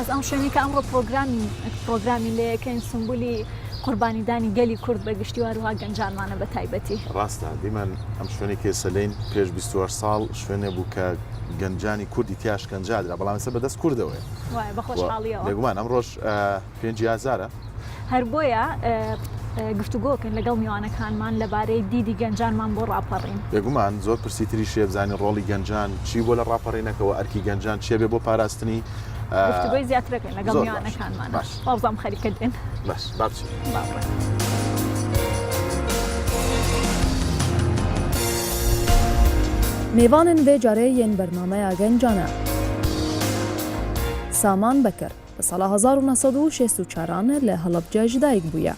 سپاس ئەم شوێنی کە ئەمڕۆ پرۆگرامی لەکەین سمبولی قوربانیدانی گەلی کورد بە گشتی وهروها گەنجانمانە بە تایبەتی. ڕاستە دیمان ئەم شوێنی کێسەلەین پێش 28 ساڵ شوێنێ بوو کە گەنجانی کوردی تیاش گەنجادرا بەڵام ئێستا بەدەست کوردەوەی وای بە خۆشحاڵیەوە لێگومان ئەم ڕۆژ 5,000 هەر بۆیە گفتوگۆکن لەگەڵ میوانەکانمان لەبارەی دیدی گەنجانمان بۆ ڕاپەڕین. بێگومان زۆر پرسیتری شێبزانی ڕۆڵی گەنجان چی بۆ لە ڕاپەڕینەکەەوە ئەرکی گەنجان چێ بێ بۆ پاراستنی گفتوگۆی زیاترەکەین لەگەڵ میوانەکانمان بازام خەریکە دێن باش بابچین. میوانن وێ جارێ یەن بەرنامەیە گەنجانە سامان بەکر لە ساڵە 1964 لە هەڵەبجە ژدایک بووە.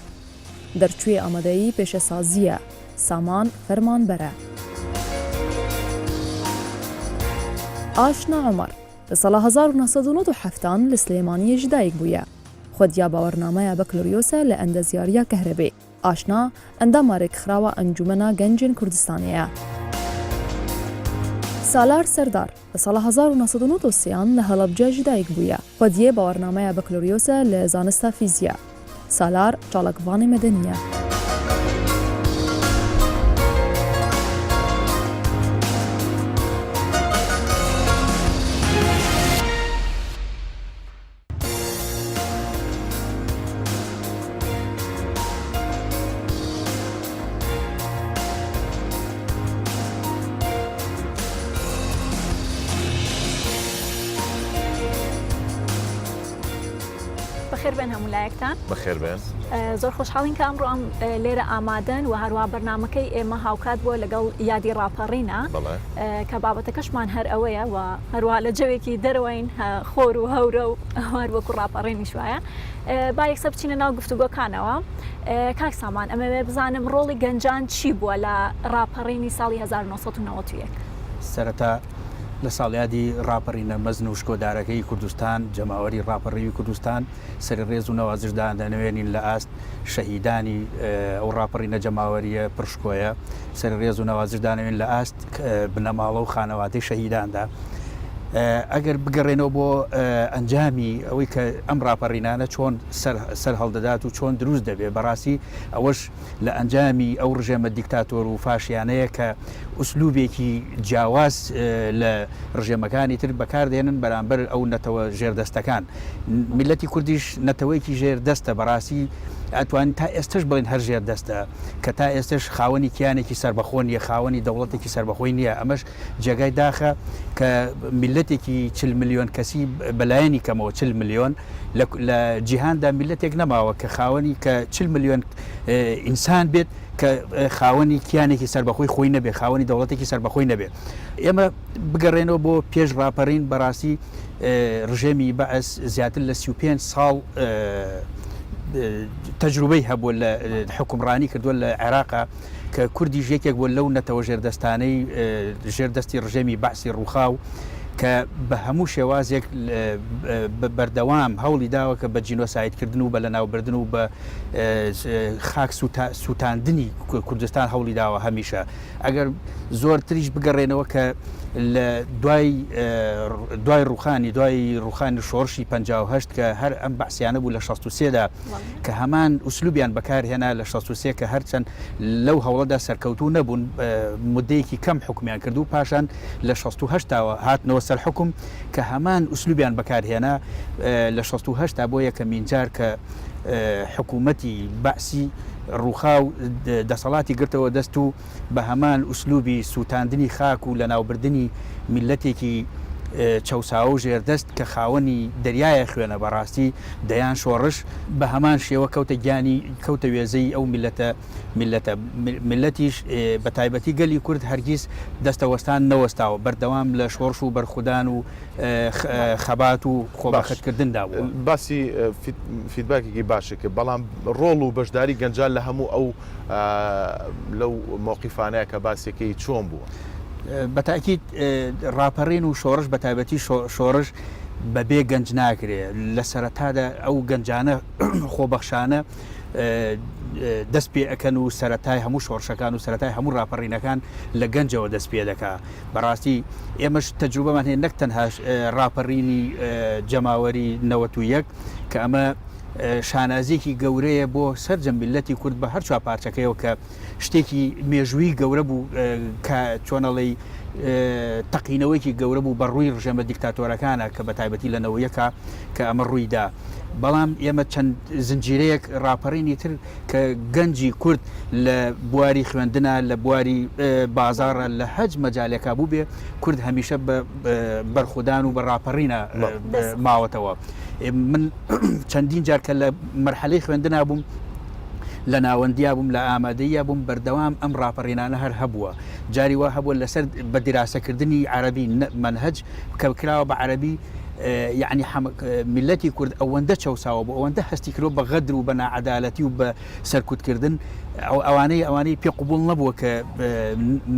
دەرچووی ئامادەیی پێشەسازیە سامان فەرمانبەرە. ئاشنا عومەر لە ساڵە 1997 لە سلێمانی ژدایک بووە. خودیا باوەڕنامەیە بەکلۆریۆسە لە ئەندەزیاریە کەهرەبێ. ئاشنا ئەندامارێک خراوە ئەنجومەنە گەنجین کوردستانەیە. سالار سەردار لە ساڵە 1993 لە هەڵەبجە ژدایک بووە. خودیە باوەڕنامەیە بەکلۆریۆسە لە زانستە فیزیە. سالار چاڵکبانی مەدەنیە. بەخێربێن هەمولایەکتان بەخێربێن زۆر خۆشحاڵین کە ئەمڕۆ ئەم لێرە ئامادەن و هەروە بەرنامەکەی ئێمە هاوکات بۆ لەگەڵ یادی ڕاپەڕینە کە بابەتەکەشمان هەر ئەوەیە و هەروە لە جەوێکی دەرەوەین خۆر و هەورە و هەر وەکو ڕاپەڕینی شوایە با یەکسەر بچینە ناو گفتوگۆکانەوە. کاک سامان ئەمەوێ بزانم ڕۆڵی گەنجان چی بووە لە ڕاپەڕینی ساڵی 1991 سەرەتا لە ساڵیادی ڕاپەڕینە مەزن و شکۆدارەکەی کوردستان جەماوەری ڕاپەڕیوی کوردستان سەر ڕێز و نەوازشدان دەنوێنین لە ئاست شەهیدانی ئەو ڕاپەڕینە جەماوەریە پرشکۆیە سەر ڕێز و نەوازشدانەوێن لە ئاست بنەماڵە و خانەواتەی شەهیداندا. ئەگەر بگەڕێنەوە بۆ ئەنجامی ئەوەی کە ئەم ڕاپەڕینانە چۆن سەر هەڵدەدات و چۆن دروست دەبێت بەڕاستی ئەوەش لە ئەنجامی ئەو ڕژێمە دیکتاتۆر و فاشیانەیە کە ئوسلوبێکی جیاواز لە ڕژێمەکانی تر بەکاردێنن بەرامبەر ئەو نەتەوە ژێردەستەکان. میلەتی کوردیش نەتەوەیەکی ژێردەستە بەڕاستی ئەتوانین تا ئێستش بڵین هەر ژێردەستە کە تا ئێستش خاوەنی کیانێکی سربەخۆ نیە خاوەنی دەوڵەتێکی سربەخۆی نییە. ئەمەش جێگای داخە کە میلەتێکی 40 ملیۆن کەسی بەلایەنی کەمەوە 40 ملیۆن لە جیهاندا میلەتێک نەماوە کە خاوەنی کە 40 ملیۆن ئینسان بێت کە خاوەنی کیانێکی سربەخۆی خۆی نەبێ خاوەنی دەوڵەتێکی سربەخۆی نەبێ. ئێمە بگەڕێنەوە بۆ پێش ڕاپەڕین بەڕاستی ڕژێمی بەعس زیاتر لە 35 ساڵ تەجروبەی هەبووە لە حکومڕانی کردووە لە عێراقا کە کوردی ژێکێک بووە لەو نەتەوە ژێردەستانەی ژێردەستی ڕژێمی بەعسی ڕووخاو کە بە هەموو شێوازێک بەردەوام هەوڵی داوە کە بە جینۆسایدکردن و بە لەناوبردن و بە خاک سووتاندنی کوردستان هەوڵی داوە هەمیشە. ئەگەر زۆرتریش بگەڕێنەوە کە لە دوای ڕوخانی شۆڕشی 58 کە هەر ئەم بەعسیانە بوو لە 63دا کە هەمان ئوسلوبیان بەکارهێنا لە 63 کە هەرچەند لەو هەوڵەدا سەرکەوتوو نەبوون مدەیەکی کەم حکومیان کردو پاشان لە 68 هاتنەوە سەر حکم کە هەمان ئوسلوبیان بەکارهێنا لە 68 بۆ یەکەمین جار کە حکوومەتی بەعسی ڕووخاو دەسەڵاتی گرتەوە دەست و بە هەمان ئوسلوبی سووتاندنی خاک و لە ناوبردننی میلەتێکی چەساوە و ژێردەست کە خاوەنی دەریایە خوێنە بەڕاستی دەیان شۆڕش بە هەمان شێوە کەوتە گیانی کەوتە وێزەی ئەو میلەتیش بە تایبەتی گەلی کورد هەرگیز دەستەوەستان نەوەستاوە بەردەوام لە شۆڕش و بەرخودان و خەبات و خۆباخەتکردندا بووە. باسی فیدباکێکی باشە کە بەڵام ڕۆڵ و بەشداری گەنجان لە هەموو ئەو لەو مووقیفانەیە کە باسیەکەی چۆن بووە. بەتاکیید ڕاپەڕین و شۆڕش بە تایبەتی شۆڕش بەبێ گەنج ناکرێت لە سەرەتادا ئەو گەنجانە خۆبەخشانە دەست پێ ئەەکەن و سەرەتای هەموو شۆڕشەکان و سەرەتای هەموو ڕاپەڕینەکان لە گەنجەوە دەست پێ دەکا بەڕاستی ئێمەش تەجروبەمان هەیە نەک تەنها ڕاپەڕینی جەماوەری 91 کە ئەمە شانازیێکی گەورەیە بۆ سەرجەم میلەتی کورد بە هەر چوار پارچەکەیەوە کە شتێکی مێژووی گەورە بوو کە چۆنەڵی تەقینەوەیکی گەورە بوو بە ڕووی ڕژەمە دیکتاتۆرەکانە کە بە تایبەتی لە نەوەیەکە کە ئەمە ڕوویدا بەڵام ئێمە چەند زنجیرەیەک ڕاپەڕینی تر کە گەنجی کورد لە بواری خوێندنە لە بواری بازارە لە هەج مەجالێکا بوو بێ کورد هەمیشە بەرخودان و بە ڕاپەڕینە ماوەتەوە من چەندین جار کە لە مەرحەلەی خوێندنا بووم لە ناوەندیا بووم لە ئامادەیە بووم بەردەوام ئەم ڕاپەڕینانە هەر هەبووە جاری وا هەبووە لەسەر بە دیراسەکردنی عەرەبی منهەج کە کراوە بە عەرەبی یعنی میلەتی کورد ئەوەندە چەساوە بۆ ئەوەندە هەستی کرۆ بە غەدر و بە نائەدالەتی و بە سەرکوتکردن ئەوانەی پێ قبول نەبووە کە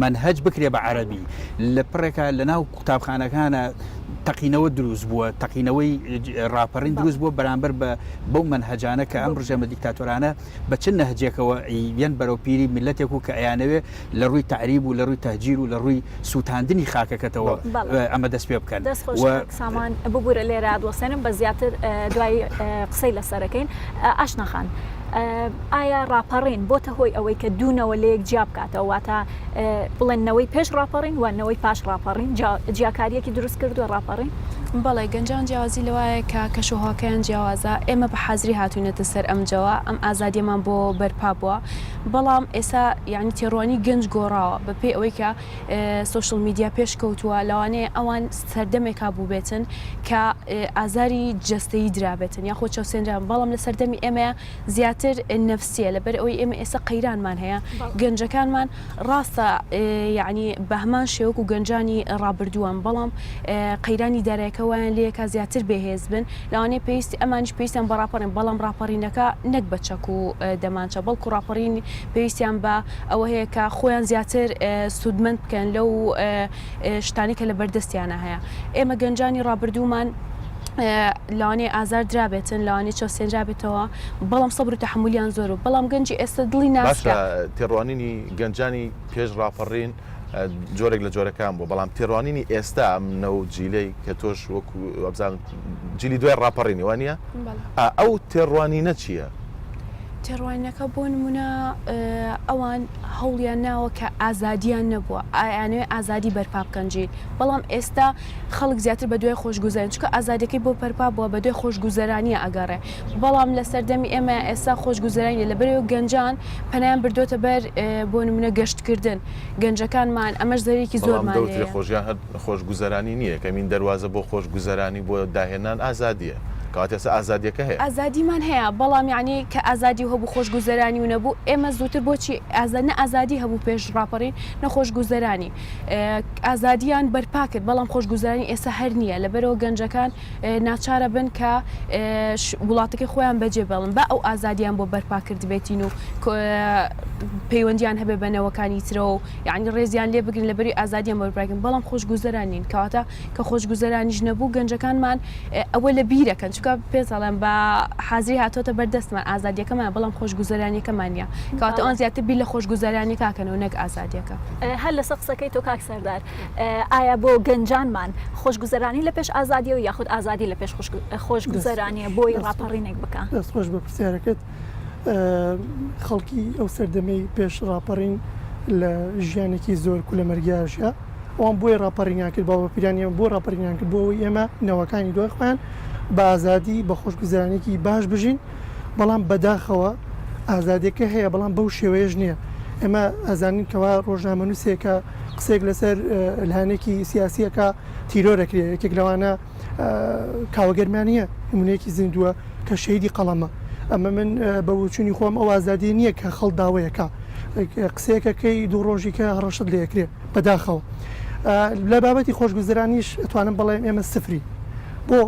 منهەج بکرێ بە عەرەبی لە پڕێکە لە ناو قوتابخانەکانە تەقینەوە دروست بووە تەقینەوەی ڕاپەڕین دروست بووە بەرامبەر بەو منهەجانە کە ئەم ڕژەمە دیکتاتۆرانە بە چ نەهجێکەوە یەن بەرەو پیری میلەتێک و کە ئەیانەوێ لە ڕووی تعریب و لە ڕووی تەهجیر و لە ڕووی سووتاندنی خاکەکەتەوە ئەمە دەست پێ بکەن سامان ببوورە لێرە دۆسێنم بە زیاتر دوای قسەی لەسەرەکەین ئاشناخان ئایا ڕاپەڕین بۆتە هۆی ئەوەی کە دوونەوە لە یەک جیا بکاتەوە واتە بڵێنەوەی پێش ڕاپەڕین وانەوەی پاش ڕاپەڕین جیاکاریەکی دروست کردووە ڕاپەڕین بەڵێ گەنجان جیاوازی لەوایە کە کەشوهاکەیان جیاوازە ئێمە بە حەزری هاتوونەتە سەر ئەمجەوە ئەم ئازادیەمان بۆ بەرپا بووە بەڵام ئێستا یعنی تێڕوانی گەنج گۆڕاوە بەپێی ئەوەی کە سوشل میدیا پێش کەوتووە لەوانەیە ئەوان سەردەمێکا بوو بێتن کە ئازاری جەستەیی درابێتن یاخۆ چاوسێنران بەڵام لە سەردەمی ئێمە زیاتر نەفسیە لەبەر ئەوەی ئێمە ئێستا قەیرانمان هەیە گەنجەکانمان ڕاستە یعنی بە هەمان شێوەک و گەنجانی ڕابردووان بەڵام قەیرانی دارایەکەوەیان لەیەکە زیاتر بەهێز بن لەوانەیە پێویستی ئەمانیش پێویستیان بە ڕاپەڕین بەڵام ڕاپەڕینەکە نەک بە چەک و دەمانچە بەڵکو ڕاپەڕین پێویستیان بە ئەوە هەیە کە خۆیان زیاتر سوودمەند بکەن لەو شتانی کە لە بەردەستیانە هەیە ئێمە گەنجانی ڕابردوومان لەوانەیە ئازار درابێتن لەوانەیە چۆسێنرابێتەوە بەڵام سەبر و تەحمولیان زۆر و بەڵام گەنجی ئێستا دڵی ناسکە تێڕوانینی گەنجانی پێش ڕاپەڕین جۆرێک لە جۆرەکان بوو بەڵام تێڕوانینی ئێستا ئەم نەو جیلەی کە تۆش وەکو ئەبزان جیلی دوای ڕاپەڕینی وانە ئەو تێڕوانینە چییە؟ تێڕوانینەکە بۆ نمونە ئەوان هەوڵیان ناوە کە ئازادیان نەبووە ئایانوێ ئازادی بەرپا بکەنجی بەڵام ئێستا خەڵک زیاتر بە دوای خۆشگوزەرانی چکە ئازادەکەی بۆ بەرپا بووە بە دوای خۆشگوزەرانیە ئەگەڕێ بەڵام لە سەردەمی ئێمە ئێستا خۆشگوزەرانی لەبەرەوە گەنجان پەنایان بردۆتە بەر بۆ نمونە گەشتکردن گەنجەکانمان ئەمەش زەرێکی زۆرمان خۆشیان خۆشگوزەرانی نییە کەمین دەواازە بۆ خۆشگوزەرانی بۆ داهێنان ئازادیە کاتێسا ئازادیەکە هەیە ئازادیمان هەیە بەڵام یعنی کە ئازادی هەبوو خۆشگوزەرانی و نەبوو ئێمە زووتر بۆچی نە ئازادی هەبوو پێش ڕاپەڕین نەخۆشگوزەرانی ئازادیان بەرپا کرد بەڵام خۆشگوزەرانی ئێستا هەر نییە لەبەرەوە گەنجەکان ناچارە بن کە وڵاتەکەی خۆیان بەجێ بڵن بە ئەو ئازادیان بۆ بەرپا کرد بێتین و پەیوەندیان هەبێ بەنەوەکانی ترەوە و یعنی ڕێزیان لێ بگرن لەبەری ئازادیان بەرپاکردن بەڵام خۆشگوزەرانین کەواتە کە خۆشگوزەرانیش نەبوو گەنجەکانمان ئەوە لە بیرەکەن چکە پێڵێن بە حازری هاتۆتە بەردەستمان ئازادیەکەمان بەڵام خۆشگوزەرانیەکەمانە کەواتە ئەوان زیاتر بیر لە خۆشگوزەرانی کاکەنەوە نەک ئازادیەکە هەر لەسەر قسەکەی تۆ کاک سەردار ئایا بۆ گەنجانمان خۆشگوزەرانی لە پێش ئازادی و یاخود ئازادی لە پێش خۆشگوزەرانیە بۆی ڕاپەڕینێک بکە دەستخۆش بە پرسیارەکەت خەڵکی ئەو سەردەمەی پێش ڕاپەڕین لە ژیانێکی زۆر کولەمەرگیاژە ئەوان بۆی ڕاپەڕینیان کرد بە پیرانیان بۆ ڕاپەڕینیان کرد بۆەوەی ئێمە نەوەکانی دوای خۆیان بە ئازادی بە خۆشگوزەرانێکی باش بژین بەڵام بەداخەوە ئازادیەکە هەیە بەڵام بەو شێوەیەش نییە ئێمە ئەزانین کەوا ڕۆژنامەنووسێکە قسێک لەسەر لەهانێکی سیاسیەکە تیرۆرەکرێ یەکێک لەوانە کاوەگەرمانیە نمونەیەکی زیندووە کە شەیدی قەڵەمە ئەمە من بە وچوونی خۆم ئەو ئازادی نییە کە خەڵ داوایەکە قسەیەکەکەی دوو ڕۆژی کە هەڕەشت لە یەکرێ بەداخەوە لە بابەتی خۆشگوزەرانیش ئەتوانم بەڵێم ئێمە سفری بۆ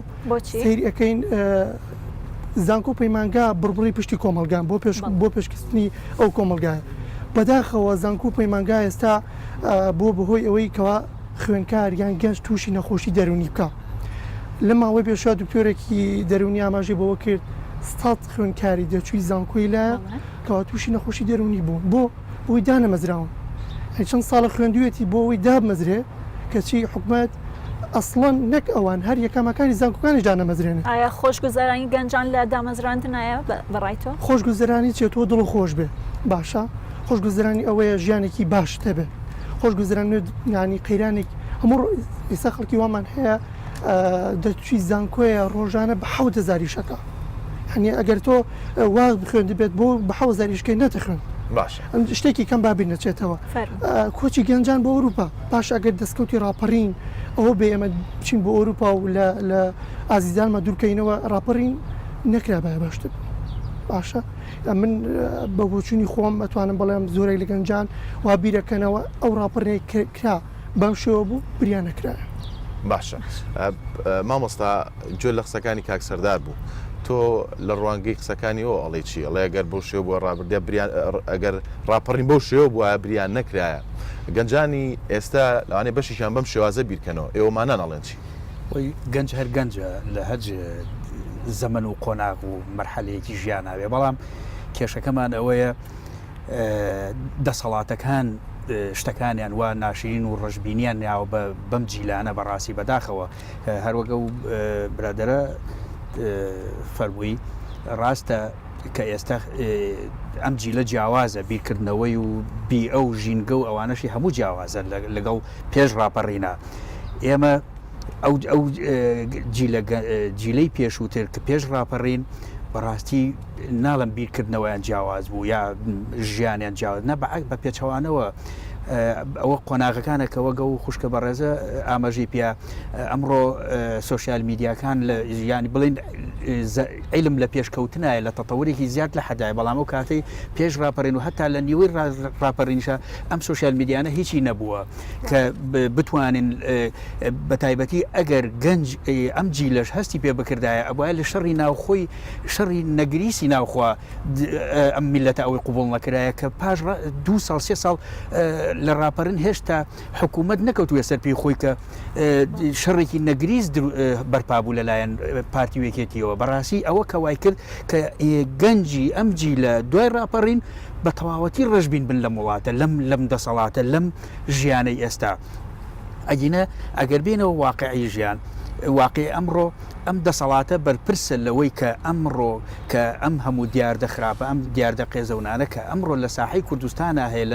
سەیری ئەەکەین زانکۆ پەیمانگا بڕبڕی پشتی کۆمەلگان بۆ پێشکەستنی ئەو کۆمەلگایە بەداخەوە زانکۆ پەیمانگا ئێستا بۆ بەهۆی ئەوەی کەوا خوێنکار یان گەنج تووشی نەخۆشی دەرونی بکە لە ماوەی پێشوا دکتۆرێکی دەرونی ئاماژەی بەوە کرد 100 خوێنکاری دەچووی زانکۆی لە کەوا تووشی نەخۆشی دەرونی بوون بۆی دانەمەزراون چەند ساڵە خوێندوێتی بۆ ئەوەی دابمەزرێ کەچی حکوومەت ئەسڵەن نەک ئەوان هەر یەکەمەکانی زانکۆکانی دانەمەزرێنن. ئایا خۆشگوزەرانی گەنجان لە دامەزراندنایە بەڕایتەوە؟ خۆشگوزەرانی چێتۆ دڵ خۆش بێ باشە خۆشگوزەرانی ئەوەیە ژیانێکی باش هەبێ خۆشگوزەران ینی قەیرانێک هەموو ئێستا خەڵکی وامان هەیە دەتوی زانکۆیە ڕۆژانە بە 1000 شەکە هەنی ئەگەر تۆ وا بخوێن دەبێت بۆ بە 1000 شکەی نەتەخوێن باشە شتێکی کەم بابی نەچێتەوە کۆچی گەنجان بۆ ئەوروپا باش ئەگەر دەستکەوتی ڕاپەڕین ئەوە بێ ئەمە بچین بۆ ئەوروپا و لە ئازیزانمە دوورکەینەوە ڕاپەڕین نەکرا بە باشتر باشە من بە بۆچوونی خۆم ئەتوانم بەڵێم زۆرێک لە گەنجان وا بیرەکەنەوە ئەو ڕاپەڕێک کرا بەم شێوە بوو بریان نەکرایە. باشە مامۆستا گوێ لە قسەکانی کاک سەردار بوو تۆ لە ڕوانگەی قسەکانی ئەو ئەڵێ چی ئەڵێ ئەگەر بۆ شێو بووە ڕابردە ئەگەر ڕاپەڕین بەو شێوە بووە بریان نەکرایە گەنجانی ئێستا لەوانێ بەشیشان بەم شێوازە بیرکەنەوە ئێوەمانە نەڵێن چی گەنج هەر گەنجە لە هەج زەمن و قۆناغ و مەرحەلەیەکی ژیانناوێ بەڵام کێشەکەمان ئەوەیە دەسەڵاتەکان شتەکانیان وا ناشرین و ڕژبینیان ناوە بەم جیلانە بەڕاستی بەداخەوە هەروەگە و برادرە فەرمووی ڕاستە کە ئێستا ئەم جیلە جیاوازە بیرکردنەوەی و بی ئەو ژینگە و ئەوانەشی هەموو جیاوازە لەگەڵ پێش ڕاپەڕینا ئێمە ئەو جیلەی پێشووتر کە پێش ڕاپەڕین بەڕاستی ناڵم بیرکردنەوەیان جیاواز بوو یا ژیانیان جیاواز نە بە پێچەوانەوە ئەوە قۆناغەکانە کەوەگە و خوشکە بەڕێزە ئاماژی پێ ئەمڕۆ سوۆسیال میدیاکان لە ژیانی بڵین عیلم لە پێشکەوتنایە لە تەتەورێکی زیاد لە حەدای بەڵام ئەو کاتەی پێش ڕاپەڕین و هەتا لە نیوەی ڕاپەڕینشە ئەم سوۆسیال میدیانە هیچی نەبووە کە بتوانین بە تایبەتی ئەگەر گەنج ئەم جیلەش هەستی پێ بکردایە ئەوە لە شەڕی ناوخۆی شەڕی نەگریسی ناوخوا ئەم میلەتە ئەوەی قوبوڵ نەکرایە کە پاش 2 ساڵ 3 ساڵ لە ڕاپەڕین هێشتا حکوومەت نەکەوتووە سەر پێی خۆی کە شەڕێکی نەگریز بەرپابوو لەلایەن پارتی وێکێتیەوە بەڕاستی ئەوە کەوای کرد کە گەنجی ئەم جیلە دوای ڕاپەڕین بە تەواوەتی ڕژبین بن لە وڵاتە لەم دەسەڵاتە لەم ژیانەی ئێستا ئەگینە ئەگەر بێنەوە واقعی ژیان واقع ئەمڕۆ ئەم دەسەڵاتە بەرپرسە لەوەی کە ئەمڕۆ کە ئەم هەموو دیاردە خراپە ئەم دیاردە قێزەونانە کە ئەمڕۆ لە ساحەی کوردستانە هەیە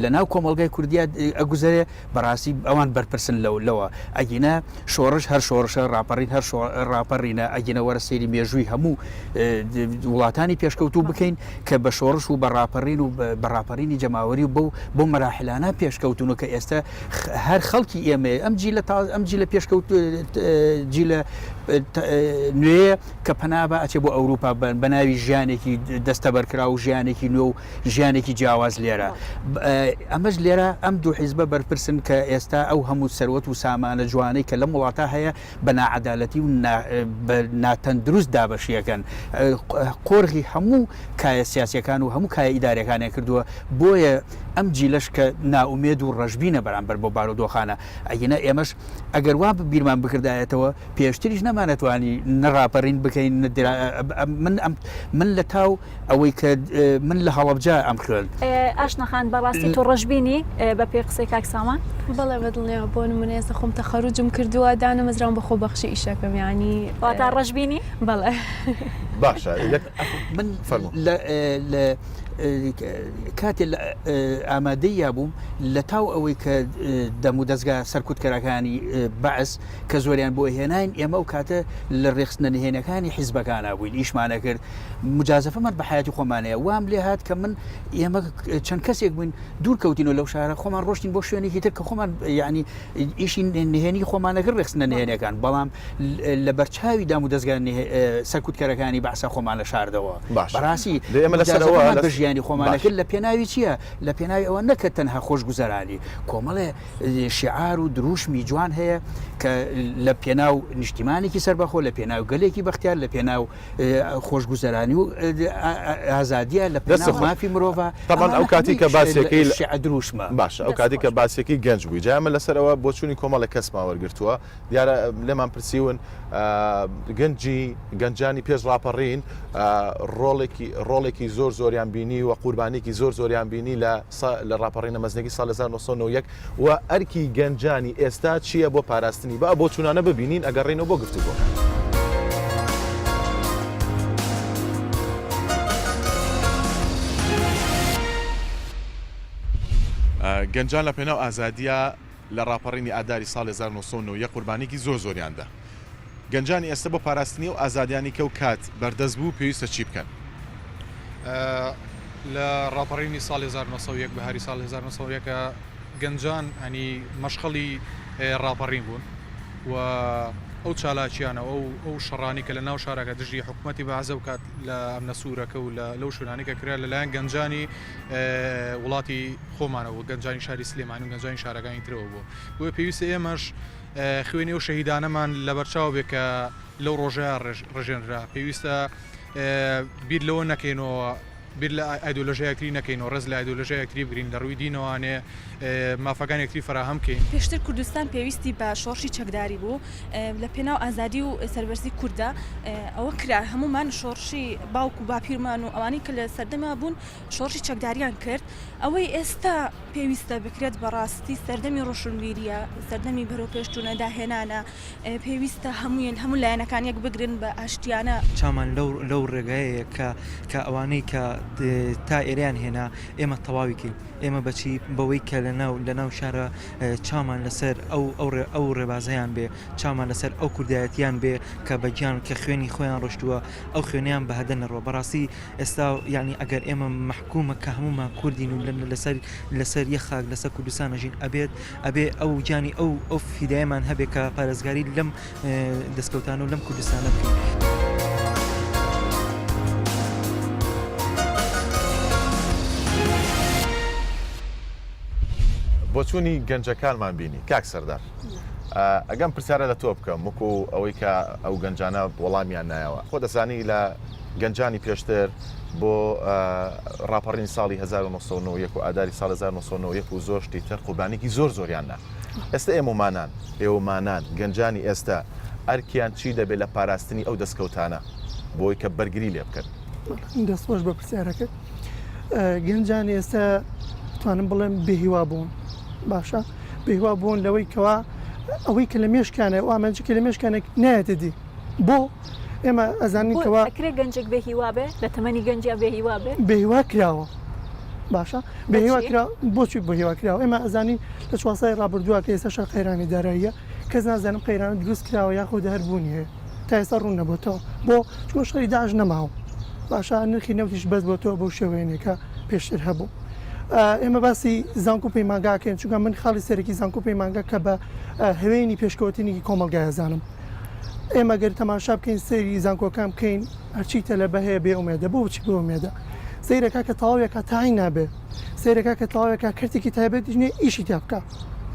لە ناو کۆمەڵگای کوردیا ئەگوزارێ بەڕاستی ئەوان بەرپرسن لەوە ئەگینە شۆڕش هەر شۆڕشە ڕاپەڕین هەر ڕاپەڕینە ئەگینە وەرە سەیری مێژووی هەموو وڵاتانی پێشکەوتوو بکەین کە بە شۆڕش و بەڕاپەڕین و بەڕاپەڕینی جەماوەری و بۆ مەراحلانە پێشکەوتونە کە ئێستا هەر خەڵکی ئێمە ئەم جیلە پێشکەوت جیلە نوێ کە پەنابە ئەچێ بۆ ئەوروپا بە ناوی ژیانێکی دەستەبەرکرا و ژیانێکی نوێ و ژیانێکی جیاواز لێرە ئەمەش لێرە ئەم دوو حیزبە بەرپرسن کە ئێستا ئەو هەموو سەروەت و سامانە جوانەی کە لەم وڵاتە هەیە بە نائەدالەتی و ناتەندروست دابەشیەکەن قۆرغی هەموو کایە سیاسیەکان و هەموو کایە ئیدارەکانیان کردووە بۆیە ئەم جیلەش کە ناومێد و ڕژبینە بەرامبەر بۆ بارودۆخانە ئەگەنە ئێمەش ئەگەر وا بیرمان بکردایەتەوە پێشتریش نەمانەتوانی نەڕاپەڕین بکەین من لە تاو ئەوەی کە من لە هەڵەبجا ئەم خوێن ئاشنەخان بەڕاستی تۆ ڕژبینی بە پێ قسەی کاک سامان بەڵێ بەدڵنیەوە بۆ نمونێسە خۆم تەخەروجم کردووە دانەمەزران بە خۆبەخشی ئیشەکەم ینی واتە ڕژبینی بەڵێ باشە من کاتێ ئامادەیە بووم لە تاو ئەوەی کە دەم و دەستگا سەرکوتکەرەکانی بەعس کە زۆریان بۆ هێناین ئێمە و کاتە لە ڕێخستنە نهێنەکانی حیزبەکانە بووین ئیشمانە کرد مجازەفەمان بە حیاتی خۆمانەیە وام لێ هات کە من ئێمە چەند کەسێک بووین دوور کەوتینەوە لەو شارە خۆمان ڕۆشتین بۆ شوێنێکی تر کە خۆمان ینی ئیشی نهێنی خۆمانەکە ڕێخستنە نهێنەکان بەڵام لە بەرچاوی دام و دەستگا سەرکوتکەرەکانی بەعسە خۆمان لە شاردەوە بەڕاستی ژیانی خۆمانەکرد لە پێناوی چییە لە پێناوی ئەوە نەکە تەنها خۆشگوزەرانی کۆمەڵێ شیعار و دروشمی جوان هەیە کە لە پێناو نیشتیمانێکی سەربەخۆ لە پێناو گەلێکی بەختیار لە پێناو خۆشگوزەرانی و ئازادیە لە پێناو مافی مرۆڤ طبعاً ئەو کاتی کە باسیەکەی دروشمە باش ئەو کاتی کە باسیەکەی گەنج بووی جامە لەسەرەوە بۆچوونی کۆمەڵە کەسما وەرگرتووە دیارە لێمان پرسیون گەنجانی پێش ڕاپەڕین ڕاپەڕین ڕۆڵێکی زۆریان بینی و قوربانێکی زۆریان بینی لە ڕاپەڕینە مەزنێکی ساڵ 1990 و ئەرکی گەنجانی ئێستا چییە بۆ پاراستنی بۆ چونانە ببینین ئەگەڕێنەوە بۆ گفتوگۆ. گەنجان لە پێناو ئازادیە لە ڕاپەڕینی ئاداری ساڵ 1990 قوربانێکی زۆریاندا. گەنجانی ئێستا بۆ پاراستنی و ئازادیانی کەو کات بەردەست بوو پێویستە چی بکەن؟ لە ڕاپەڕینی ساڵ 1990 بەهاری ساڵ 1990 کە گەنجان هەنی مەشغەڵی ڕاپەڕین بوون و ئەو چالاکیانە ئەو شەڕانی کە لە ناو شارەکە دژی حکوومەتی بەعزە و کات لە ئەمنە سوورەکە و لەو شوێنانی کە کرا لەلایەن گەنجانی وڵاتی خۆمانەوە گەنجانی شاری سلێمانی و گەنجانی شارەکانی ترەوە بوو بۆیە پێویستە ئێمەش خوێنی و شەهیدانەمان لە بەرچاو بێ کە لەو ڕۆژەیە ڕژێنرا پێویستە بیر لەوە نەکەینەوە بیر لە ئایدۆلۆژیەکری نەکەینەوە ڕێز لە ئایدۆلۆژیەکری بگرین لە ڕووی دینەوەوانێ مافەکان یەکتری فراهەم بکەین. پێشتر کوردستان پێویستی بە شۆڕشی چەکداری بوو لە پێناو ئازادی و سەربەرزی کووردە ئەوە کرا هەمومان شۆڕشی باوک و باپیرمان و ئەوانەی کە لە سەردەما بوون شۆڕشی چەکداریان کرد ئەوەی ئێستا پێویستە بکرێت بەڕاستی سەردەمی ڕۆشنبیریە سەردەمی بەرەو پێشچوونە داهێنانە پێویستە هەموو لایەنەکان یەک بگرن بە ئاشتیانە چامان لەو ڕێگایەیە کە ئەوانەی کە تا ئێریان هێنا ئێمە تەواویکەین ئێمە بەچی بەوەی کە لە ناو شارە چامان لەسەر ئەو ڕێبازەیان بێ چامان لەسەر ئەو کوردایەتیان بێ کە بەگیان کە خوێنی خۆیان ڕۆشتووە ئەو خوێنیان بەهەدە نەڕوە بەڕاستی ئێستا یعنی ئەگەر ئێمە محکومە کە هەمومان کوردین و لەسەر یەخاک لەسەر کوردستان ژین ئەبێ ئەو گیانی ئەو فیدایەمان هەبێ کە پارێزگاری لەم دەستکەوتان و لەم کوردستانە بکەین. بۆچوونی گەنجەکانمان بینی کاک سەردار ئەگەم پرسیارە لە تۆ بکەم وەکو ئەوەی کە ئەو گەنجانە وەڵامیان نایەوە خۆ دەزانی لە گەنجانی پێشتر بۆ ڕاپەڕین ساڵی 1990 و ئاداری ساڵ 1990 و زۆر شتی تر قوربانێکی زۆریاننا ئێستا ئێوەمانان گەنجانی ئێستا ئەرکیان چی دەبێت لە پاراستنی ئەو دەستکەوتانە بۆی کە بەرگری لێ بکەن؟ دەستخۆش بە پرسیارەکە گەنجانی ئێستا توانم بڵێم بێهیوا بوون باشە بێهیوا بوون لەوەی کەوا ئەوەی کە لە مێشکانە و ئامانجی کە لە مێشکانێک نایەتە دی بۆ ئێمە ئەزانین کەوا ئەکرێ گەنجێک بێهیوا بێ لە تەمەنی گەنجیا بێهیوا بێ بێهیوا کراوە باشە بێهیوا کرا بۆچی بەهیوا کراوە ئێمە ئەزانین لە 4 ساڵی ڕابردووە کە ئێستاشا قەیرانی داراییە کەس نازانم قەیرانە دروست کراوە یاخۆ هەربوونی هەیە تا ئێستا ڕوون نەبووتەوە بۆ چون شەڕی داعش نەماوە باشە نرخی نەوتیش بەس بۆتەوە بەو شێوەیەنێکە پێشتر هەبوو. ئێمە باسی زانکو و پەیمانگاکەین چونکە من خاڵی سەرەکی زانکو و پەیمانگا کە بە هەوێنی پێشکەوتنی کۆمەلگایەزانم ئێمە گەر تەماشا بکەین سەیری زانکۆکان بکەین هەرچیتە لە بەهەیە بێ ئومێدە بۆ بچی بۆ ئومێدە سەیرەکە کە تەواوێکە تاین نابێ سەیرەکە کە تەواوێکە کەرتێکی تایبەت ژنێ ئیشی تیا بکە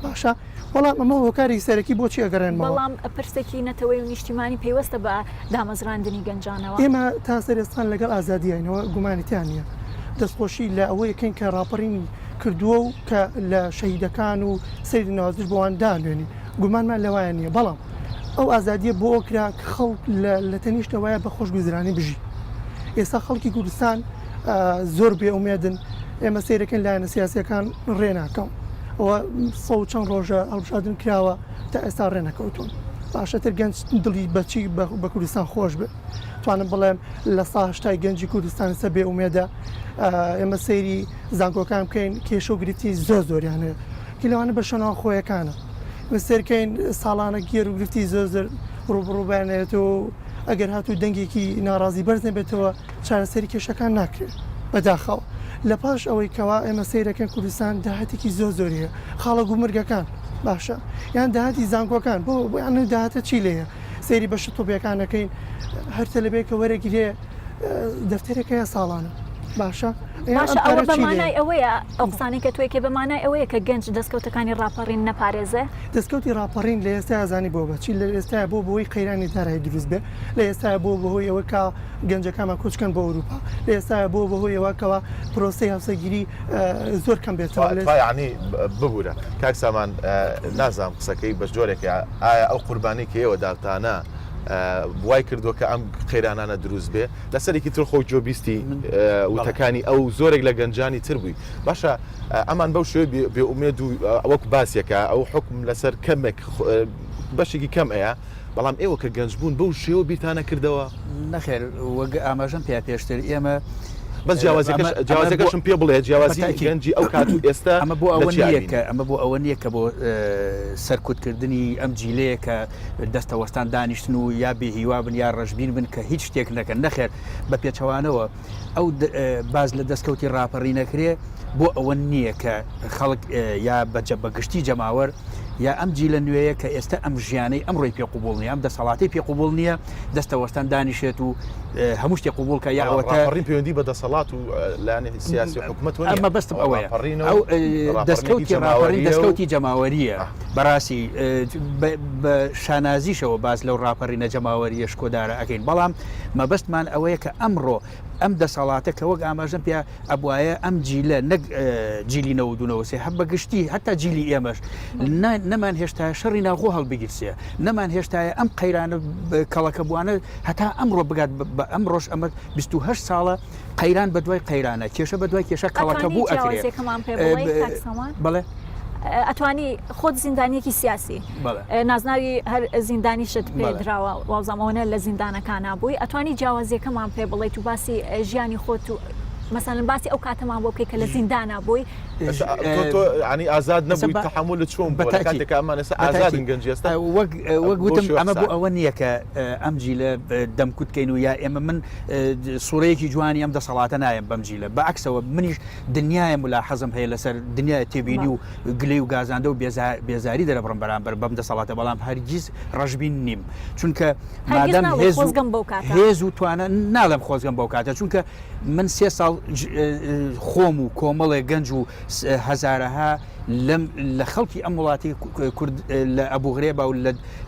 باشە وەڵام ئەمە هۆکاری سەرەکی بۆچی ئەگەڕێنمەوە بەڵام پرسێکی نەتەوەی و نیشتیمانی پێوەستە بە دامەزراندنی گەنجانەوە ئێمە تا سەرێستان لەگەڵ ئازادیانەوە گومانیتیان نیە دەستخۆشی لە ئەوەیەکەین کە ڕاپەڕینی کردووە و کە لە شەهیدەکان و سەیری نوازش بۆوان دانوێنی گومانمان لەوایە نییە بەڵام ئەو ئازادیە بۆ ئەوکرا کە خەڵک لە تەنیشتەوەیە بە خۆش گوزرانی بژی ئێستا خەڵکی کوردستان زۆر بێ ئومێدن ئێمە سیرەکەن لایەنە سیاسیەکان ڕێناکەم ئەوە سە چەند ڕۆژە هەڵبژاردن کراوە تا ئێستا ڕێنەکەوتون باشەتر گەنج دڵی بەچی بە کوردستان خۆش بێ توانم بڵێم لە ساهشتای گەنجی کوردستان سە بێ ئومێدە ئێمە سەیری زانکۆکان بکەین کێشە و گرفتی زۆریان هەیە کە لەوانە بە شەناوە خۆیەکانە سەرکەین ساڵانە گێر و گرفتی زۆر ڕوبڕوبیانێت و ئەگەر هاتوو دەنگێکی ناڕازی بەرز نەبێتەوە چارەسەری کێشەکان ناکرێت بەداخەوە لە پاش ئەوەی کەوا ئێمە سەیرەکەن کوردستان داهاتێکی زۆریە خاڵە گومرگەکان باشە یان داهاتی زانکۆکان بۆ یان داهاتە چی لێیە سەیری بەش تۆپیەکانەکەین هەرتە لەبێت کە وەرەگیرێ دەفتەرێکەیە ساڵانە باشە ئەوە بەمانای ئەوەیە ئەو قسانی کە توێکێ بەمانای ئەوەیە کە گەنج دەستکەوتەکانی ڕاپەڕین نەپارێزێ دەستکەوتی ڕاپەڕین لە ئێستا ئازانی بۆ بە چی لە ئێستا بۆ بەوەی قەیرانی دارایی دروست بێ لە ئێستا بۆ بەهۆی ئەوە کا گەنجەکانمان کوچکەن بۆ ئەوروپا لە ئێستا بۆ بەهۆی ئەوەکەوە پرۆسی هەوسەگیری زۆر کەم بێتەوە ینی ببوورە کاک سامان نازام قسەکەی بە جۆرێکی ئایا ئەو قوربانی کە ئێوە داوتانە وای کردووە کە ئەم قەیرانانە دروست بێ لەسەرێکی تر خۆ جۆبیستی وتەکانی ئەو زۆرێک لە گەنجانی تر بووی باشە ئەمان بەو شوێ بێئومێد و وەکو باسیەکە ئەو حکم لەسەر کەمێک بەشێکی کەم ئەیە بەڵام ئێوە کە گەنج بوون بەو شێوە بیرتانە کردەوە نەخێر وەک ئاماژەم پێ پێشتر ئێمە بەس جیاوازەکەشم پێ بڵێ جیاوازی گەنجی ئەو کات و ئێستا ئەمە بۆ ئەوە نییە کە ئەمە بۆ ئەوە نییە کە بۆ سەرکوتکردنی ئەم جیلەیە کە دەستەوەستان دانیشتن و یا بێهیوا بن یا ڕژبین بن کە هیچ شتێک نەکەن نەخێر بە پێچەوانەوە ئەو باز لە دەستکەوتی ڕاپەڕی نەکرێ بۆ ئەوە نییە کە خەڵک یا بەگشتی جەماوەر یا ئەم جیلە نوێیە کە ئێستا ئەم ژیانەی ئەم ڕۆی پێقوبول نیە ئەم دەسەڵاتی پێقوبول نییە دەستەوەستان دانیشێت و هەموو شتێک قوبولکە یا ئەوەڕین پەیوەندی بە دەسەڵات و لاانی سیاسی حکومت ئەمە بەستم ئەوەیە ئەو دەستکەوتی ڕاپەڕین دەستکەوتی جەماوەریە بەڕاستی بە شانازیشەوە باز لەو ڕاپەڕینە جەماوەریە شکۆدارە ئەەکەین بەڵام مەبەستمان ئەوەیە کە ئەمڕۆ ئەم دەسەڵاتە کە وەک ئاماژەم پێ ئەبواە ئەم جیلە نەک جیلی نەودونەوەسێ هەب بەگشتی هەتا جیلی ئێمەش نەمان هێشتا شەڕی ناغۆ هەڵبگیرسێ نەمان هێشتایە ئەم قەیرانە کەڵەکە بوانە هەتا ئەمڕۆ بگات ئەم ڕۆژ ئەمە 28 ساڵە قەیران بە دوای قەیرانە کێشە بە دوای کێشە کەڵەکە بوو ئەکرێت بڵێ ئەتوانی خۆت زیندانیەکی سیاسی نازناوی هەر زیندانیشت پێدراوە وازەمەوەە لە زیندانەکان بووی ئەتوانی جیاوازیەکەمان پێ بڵێیت و باسی ژیانی خۆت و مثلەن باسی ئەو کاتەمان بۆ بکەی کە لە زیندانە بووی ینی ئازاد نەبووی تەحمل لە چۆن کاتێک ئەمان ئێستا ئازادن گەنجێستا وەک گوتم ئەمە بۆ ئەوە نییە کە ئەم جیلە دەمکوتکەین و یا ئێمە من سوورەیەکی جوانی ئەم دەسەڵاتە نایم بەم جیلە بەعکسەوە منیش دنیاە ملا حەزم هەیە لەسەر دنیای تێبینی و گلەی و گازاندە و بێزاری دەرەبڕم بەرامبەر بەم دەسەڵاتە بەڵام هەرگیز ڕژبین نیم چونکە مادەم هێز و توانە ناڵم خۆزگەم بەو کاتە چونکە من 3 ساڵ خۆم و کۆمەڵێک گەنج و هەزارەها لە خەڵکی ئەم وڵاتی کورد لە ئەبوغرێبە و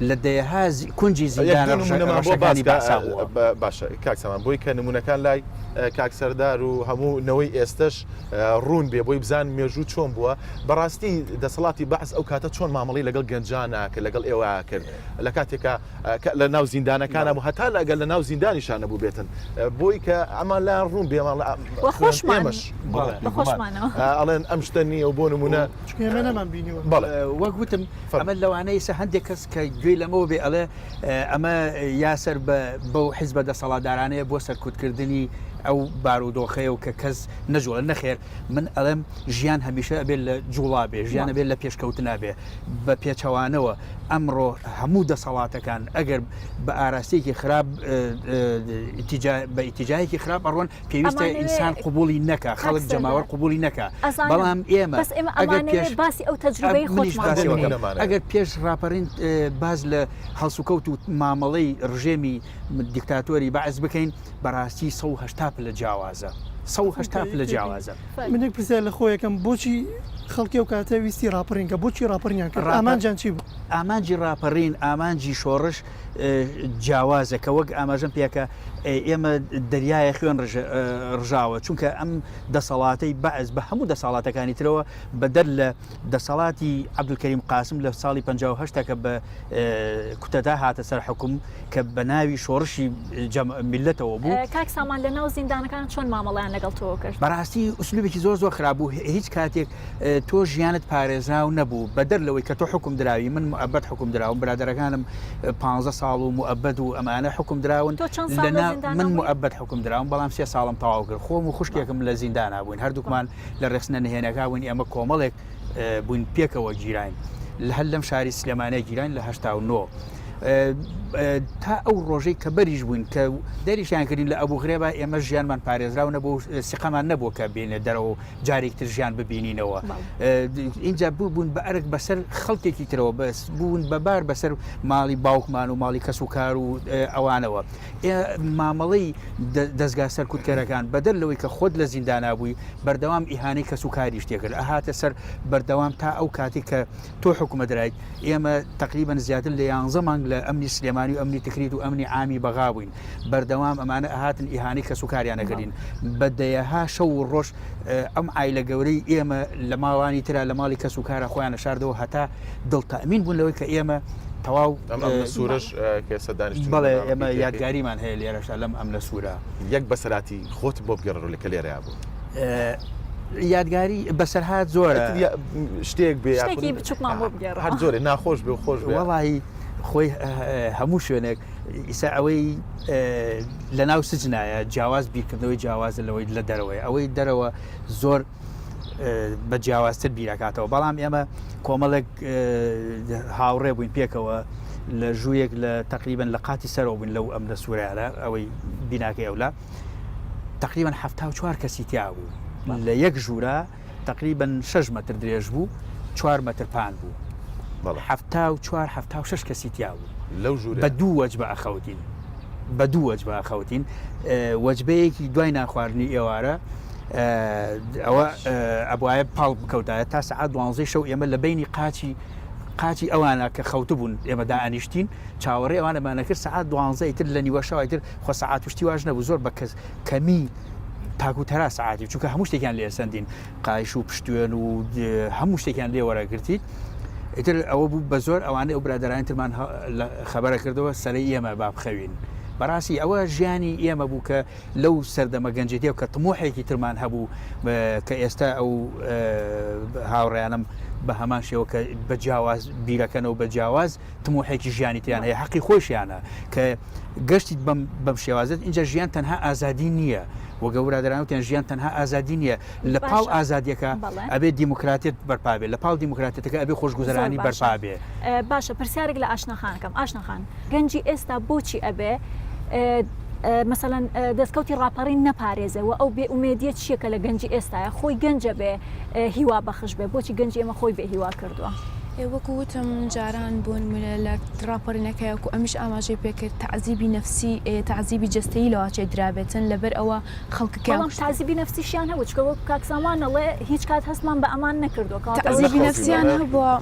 لە دەیەها کونجی زیندانە ڕەشەکانی باشە کاکسەمان بۆی کە نمونونەکان لای کاکسەردار و هەموو نەوەی ئێستش ڕوون بێ بۆی بزان مێژوو چۆن بووە بەڕاستی دەسەڵاتی بەعس ئەو کاتە چۆن مامەڵی لەگەڵ گەنجانە کە لەگەڵ ئێوە کرد لە کاتێکە لە ناو زیندانەکانە بوو هەتا لەگەل لە ناو زیندانیشان نەبوو بێتن بۆی کە ئەمان لا ڕوون بێ ئەڵێن ئەم شتە نیە و بۆ نمونە وەک وتم ئەمە لەوانەیە سە هەندێک کەس کە گوێی لەمەوە بێ ئەڵێ ئەمە یاسەر بەو حیزبە دەسەڵاتدارانەیە بۆ سەرکوتکردنی ئەو بارودۆخەیە و کە کەس نەجوڵە نەخێر من ئەڵێم ژیان هەمیشە ئەبێت لە جوڵا بێ ژیانە بێت لە پێشکەوتنا بێ بە پێچەوانەوە ئەمڕۆ هەموو دەسەڵاتەکان ئەگەر بە ئاراستەیەکی خراپ بە ئیتیجایەکی خراپ ئەڕۆن پێویستە ئینسان قوبولی نەکە خەڵک جەماوەر قوبولی نەکە بەڵام ئێمە باسی ئەو تەجروبەی خۆشمان ئەگەر پێش ڕاپەڕین باز لە هەڵسوکەوت و مامەڵەی ڕژێمی دیکتاتۆری بەعز بکەین بەڕاستی 180 لە جیاوازە 180 لە جیاوازە منێک پرسیار لە خۆیەکەم بۆچی خەڵکی و کاتە ویستی ڕاپەڕین کە بۆچی ڕاپەڕیان کرد ئامانجان چی بوو ئامانجی ڕاپەڕین ئامانجی شۆڕش جیاوازە کە وەک ئاماژەم پێکە ئێمە دەریایە خوێن ڕژاوە چونکە ئەم دەسەڵاتەی بەعز بە هەموو دەسەڵاتەکانی ترەوە بەدەر لە دەسەڵاتی عەبدولکەریم قاسم لە ساڵی 58 کە بە کوتەدا هاتە سەر حکوم کە بە ناوی شۆڕشی میلەتەوە بوو کاک سامان لە ناو زیندانەکان چۆن مامەڵیان لەگەڵ تۆ کرد بەڕاستی ئوسلوبێکی زۆر خراپ بوو هیچ کاتێک تۆ ژیانت پارێزراو نەبوو بەدەر لەوەی کە تۆ حکم دراوی من مؤبەد حکم دراوم برادەرەکانم 15 ساڵ و مؤبەد و ئەمانە حکم دراون من مؤبەد حکم دراوم بەڵام 3 ساڵم تەواو کرد خۆم و خوشکێکم لە زیندانا بووین هەردووکمان لە ڕێخستنە نهێنەکە بووین ئێمە کۆمەڵێک بووین پێکەوە گیراین هەر لەم شاری سلێمانەیە گیراین لە 89 تا ئەو ڕۆژەی کە بەریش بووین کە دەریشیان کردین لە ئەبوغرێبە ئێمە ژیانمان پارێزراو نەبوو سقەمان نەبوو کە بێنێ دەرەوە جارێکتر ژیان ببینینەوە اینجا بوون بە ئەرک بەسەر خەڵکێکی ترەوە بەس بوون بەبار بەسەر ماڵی باوکمان و ماڵی کەس و کار و ئەوانەوە مامەڵەی دەستگا سەرکوتکەرەکان بەدەر لەوەی کە خۆت لە زیندانا بووی بەردەوام ئیهانەی کەس و کاری شتێ کرد ئەهاتە سەر بەردەوام تا ئەو کاتی کە تۆ حکومە درایت ئێمە تقریبا زیاتر لە 11 مانگ لە ئەمنی سلێمانی و ئەمنی تکریت و ئەمنی عامی بەغا بووین بەردەوام ئەمانە ئەهاتن ئیهانەی کەس و کاریانەکردین بە دەیەها شەو و ڕۆژ ئەم ئایلە گەورەی ئێمە لە ماوانی ترا لە ماڵی کەس و کارە خۆیان نەشاردەوە هەتا دڵتەمین بوون لەوەی کە ئێمە تەواو سوورش کێسە دانیشت بەڵێ ئێمە یادگاریمان هەیە لێرەشتا لەم ئەم لە سوورە یەک بەسەراتی خۆت بۆ بگەڕێ لێرەیا بوو یادگاری بەسەرهات زۆرە شتێک بێ هەر زۆرێ ناخۆش بێ خۆش وەڵی خۆی هەموو شوێنێک ئیسا ئەوەی لە ناو سجنایە جیاواز بیرکردنەوەی جیاوازە لەوەی لە دەرەوەی ئەوەی دەرەوە زۆر بە جیاوازتر بیرەکاتەوە بەڵام ئێمە کۆمەڵێک هاوڕێ بووین پێکەوە لە ژوویەک لە تقریبن لە قاتی سەرەوە بووین لەو ئەم لە سوورایە ئەوەی بیناکەی ئەولا تقریبا 74 کەسی تیا بوو لە یەک ژوورە تقریبا 6 مەتر درێژ بوو 4 مەتر پان بوو 74 کەسی تیا بوو لەو ژوورە بە دوو وەجبە ئەخەوتین بە دوو وەجبە ئەخەوتین وەجبەیەکی دوای ناخواردنی ئێوارە ئەوە ئەبوایە پاڵ بکەوتایە تا سعات 12 شەو ئێمە لە بینی قاچی ئەوانە کە خەوت بوون ئێمە دائنیشتین چاوەڕێ ئەوانەمانە کرد سعات 12 تر لە نیوە شەوای تر خۆ سعات وشتی واژ نەبوو زۆر بە کەمی تاکوتەرا سعاتی چونکە هەموو شتێکیان لێ سندین قایش و پشتوێن و هەموو شتێکیان لێ وەرەگرتی ئیتر ئەوە بوو بە زۆر ئەوانەی ئەو برادرانی ترمان خەبەرە کردەوە سەرەی ئێمە با بخەوین بەڕاستی ئەوە ژیانی ئێمە بوو کە لەو سەردەمە گەنجێتی و کە تمۆحێکی ترمان هەبوو کە ئێستا ئەو هاوڕێیانم بە هەمان شێوە کە بە جیاواز بیرەکەنەوە بە جیاواز تمۆحێکی ژیانی تیان هەیە حەقی خۆشیانە کە گەشتی بەم شێوازت اینجا ژیان تەنها ئازادی نییە وەگە برادرانوتیان ژیان تەنها ئازادی نییە لە پاڵ ئازادیەکە ئەبێ دیموکراتیت بەرپابێ لە پاڵ دیموکراتەکە ئەبێ خۆشگوزەرانی بەرپابێ باشە پرسیارێک لە ئاشناخانەکەم ئاشناخان گەنجی ئێستا بۆچی ئەبێ مثلەن دەستکەوتی ڕاپەڕین نەپارێزەوە ئەو بێ ئومێدیە چیەکە لە گەنجی ئێستاە خۆی گەنجە بێ هیوا بەخش بێ بۆچی گەنجی ئێمە خۆی بێ هیوا کردووە وەکو وتم جاران بوون لە راپەڕینەکەیەکو ئەمیش ئاماژەی پێکرد تعزیبی نفسی تعزیبی جستەیی لەواچێ درابێتن لەبەر ئەوە خەڵکەکەم تعزیبی نفسیشیان هەبوو چکە وەکو کاکسامانەڵێ هیچ کات هەستمان بە ئەمان نەکردووە تعزیبی نفسیان هەبووە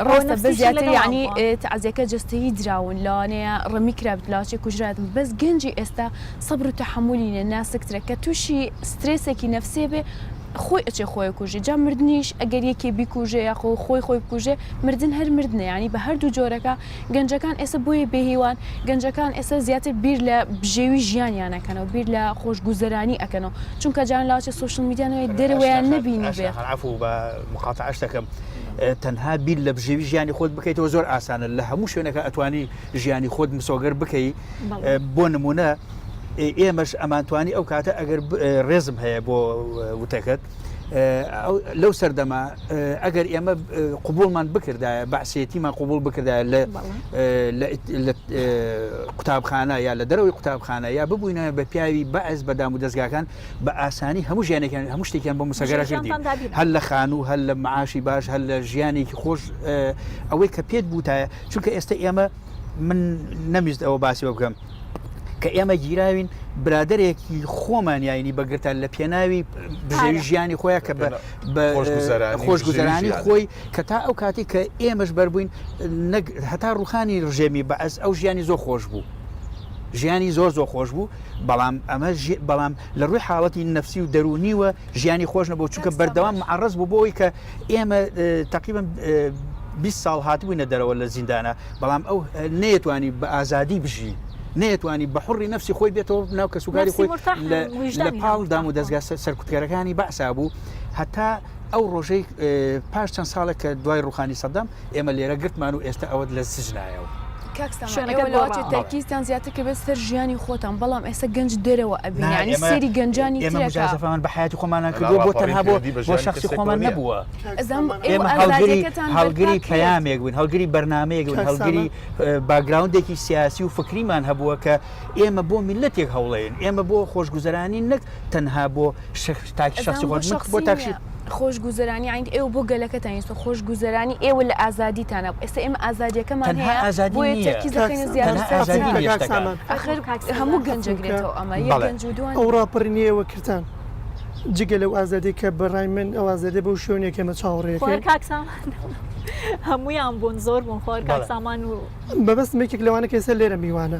ڕاستە بە زیاتر یعنی تعزیەکە جستەیی دراون لەوانەیە ڕەمی کرا بلاچێ کوژراتم بەس گەنجی ئێستا سەبر و تەحملینە ناسکترە کە تووشی سترێسێکی نفسێ بێ خۆی ئەچێ خۆی کوژێ جا مردنیش ئەگەر یەکێ بیکوژێ یاخۆ خۆی بکوژێ مردن هەر مردنە ینی بە هەردوو جۆرەکە گەنجەکان ئێستا بۆیە بێهیوان گەنجەکان ئێستا زیاتر بیر لە بژێوی ژیانیانەکەنەوە بیر لە خۆشگوزەرانی ئەکەنەوە چونکە جان لاچە سوشل میدیانەوەی دەروەیان نبینی بێ عفو بە مقاطعەش دەکەم تەنها بیر لە بژێوی ژیانی خۆت بکەیتەوە زۆر ئاسانە لە هەموو شوێنەکە ئەتوانی ژیانی خۆت مسۆگەر بکەی بۆ نمونە ئێمەش ئەمانتوانی ئەو کاتە ئەگەر ڕێزم هەیە بۆ وتەکەت لەو سەردەما ئەگەر ئێمە قوبولمان بکردایە بەعسێتیمان قوبول بکردایە لە قوتابخانە یا لە دەرەوەی قوتابخانە یا ببووینە بە پیاوی بەعز بەدام و دەستگاکان بە ئاسانی هەموو ژیانێکیان هەموو شتێکیان بۆ مسەگەرە کردین هەل لە خان و هەل لە معاشی باش هەل لە ژیانێکی خۆش ئەوەی کە پێت بووتایە چونکە ئێستا ئێمە من نەمیست ئەوە باسی بکەم کە ئێمە گیراوین برادێکی خۆمان یاینی بەگرتان لە پێناوی بژێوی ژیانی خۆیان کە بە خۆشگوزەرانی خۆی کە تا ئەو کاتی کە ئێمەش بەربووین هەتا ڕوخانی ڕژێمی بەعەز ئەو ژیانی زۆر خۆش بوو ژیانی زۆر خۆش بوو بەڵام لە ڕووی حاڵەتی نفسی و دەرونیوە ژیانی خۆش نەبوو چونکە بەردەوام معڕەز بوو بۆی کە ئێمە تقریبا 20 ساڵ هاتبووینە دەرەوە لە زیندانە بەڵام ئەو نەیەتوانی بە ئازادی بژی نەیەتوانی بە حڕی نفسی خۆی بێتەوە ناو کەسوگاری خۆی لە پاڵ دام و دەستگا سەرکوتگەرەکانی بەعسا بوو هەتا ئەو ڕۆژەی پاش چەند ساڵێک کە دوای ڕوخانی سەدەم ئێمە لێرە گرتمان و ئێستا ئەوەت لە سژنایەوە کاکسەڵاتی تەرکیزتان زیاتر کە بێت سەر ژیانی خۆتان بەڵام ئێستا گەنج دەرەوە ئەبینانی سێری گەنجانی ئێمە مجازەفەمان بە حیاتی خۆمانان کردووە بۆ تەنها بۆ شخصی خۆمان نەبووە ئێمە هەڵگری پەیامێک بووین هەڵگری بەرنامەیەک بووین هەڵگری باگراوندێکی سیاسی و فکریمان هەبووە کە ئێمە بۆ میلەتێک هەوڵێن ئێمە بۆ خۆشگوزەرانی نەک تەنها بۆ تاکی شخصی خۆت بۆ تاکشی خۆشگوزەرانی عین ئێوە بۆ گەلەکەتان ئێستا خۆشگوزەرانی ئێوە لە ئازادیتانە ئێستا ئێمە ئازادیەکەمان هەیە بۆیە تەرکیزەکەین زیاتر هەموو گەنجەگرێتەوە ئەمە یەک گەنج و دوان ئەو ڕاپەڕینیەوە کردان جگە لەو ئازادی کە بەڕای من ئەو ئازادە بەو شوێنێکەمە چاوەڕێەکە هەمویان بوون زۆر بوون خۆر کاکسامان و بەبەستمێکێک لەوانە کەسە لێرە میوانە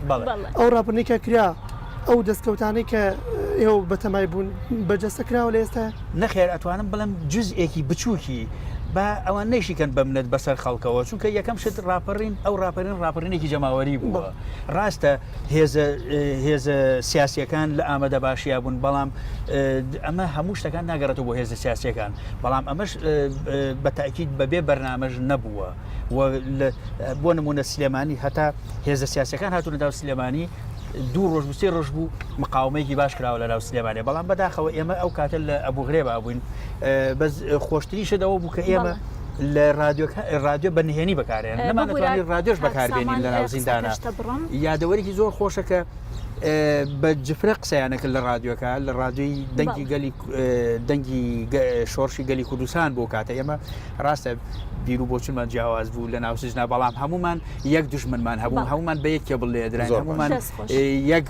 ئەو ڕاپەرنێکە کرا ئەو دەستکەوتانەی کە ئێوە بەتەمای بوون بەجەستەکراوە لە ئێستا نەخێر ئەتوانم بڵم جزئێکی بچووکی با ئەوان نەیشیکەن بە منەت بەسەر خەڵکەوە چونکە یەکەم شت ڕاپەڕین ئەو ڕاپەڕینێکی جەماوەری بووە ڕاستە هێزە سیاسیەکان لە ئامادە باشییا بوون بەڵام ئەمە هەموو شتەکان ناگەڕێتەوە بۆ هێزە سیاسیەکان بەڵام ئەمەش بە تاکید بەبێ بەرنامەژ نەبووە بۆ نمونە سلێمانی هەتا هێزە سیاسیەکان هاتوونە ناو سلێمانی 2 ڕۆژ سێ ڕۆژ بوو مقاومەیەکی باش کراوە لە ناو سلێمانێ بەڵام بەداخەوە ئێمە ئەو کاتە لە ئەبوو غرێبا بووین بەس خۆشتریشەوە بوو کە ئێمە لە رادیۆ بەنهێنی بەکارێن نەمانەتوانین رادیۆش بەکاربێنین لە ناو زیندانە یادەوەرێکی زۆر خۆشەکە بە جفرە قسەیانەکە لە رادیۆکە لە رادیۆی دەنگی شۆڕشی گەلی کوردستان بۆ کاتە ئێمە ڕاستە بیر و بۆچونمان جیاواز بوو لە ناو سژنا بەڵام هەمومان یەک دوژمنمان هەبوو هەمومان بە یەک کێبڵ لێدران هەمومان یەک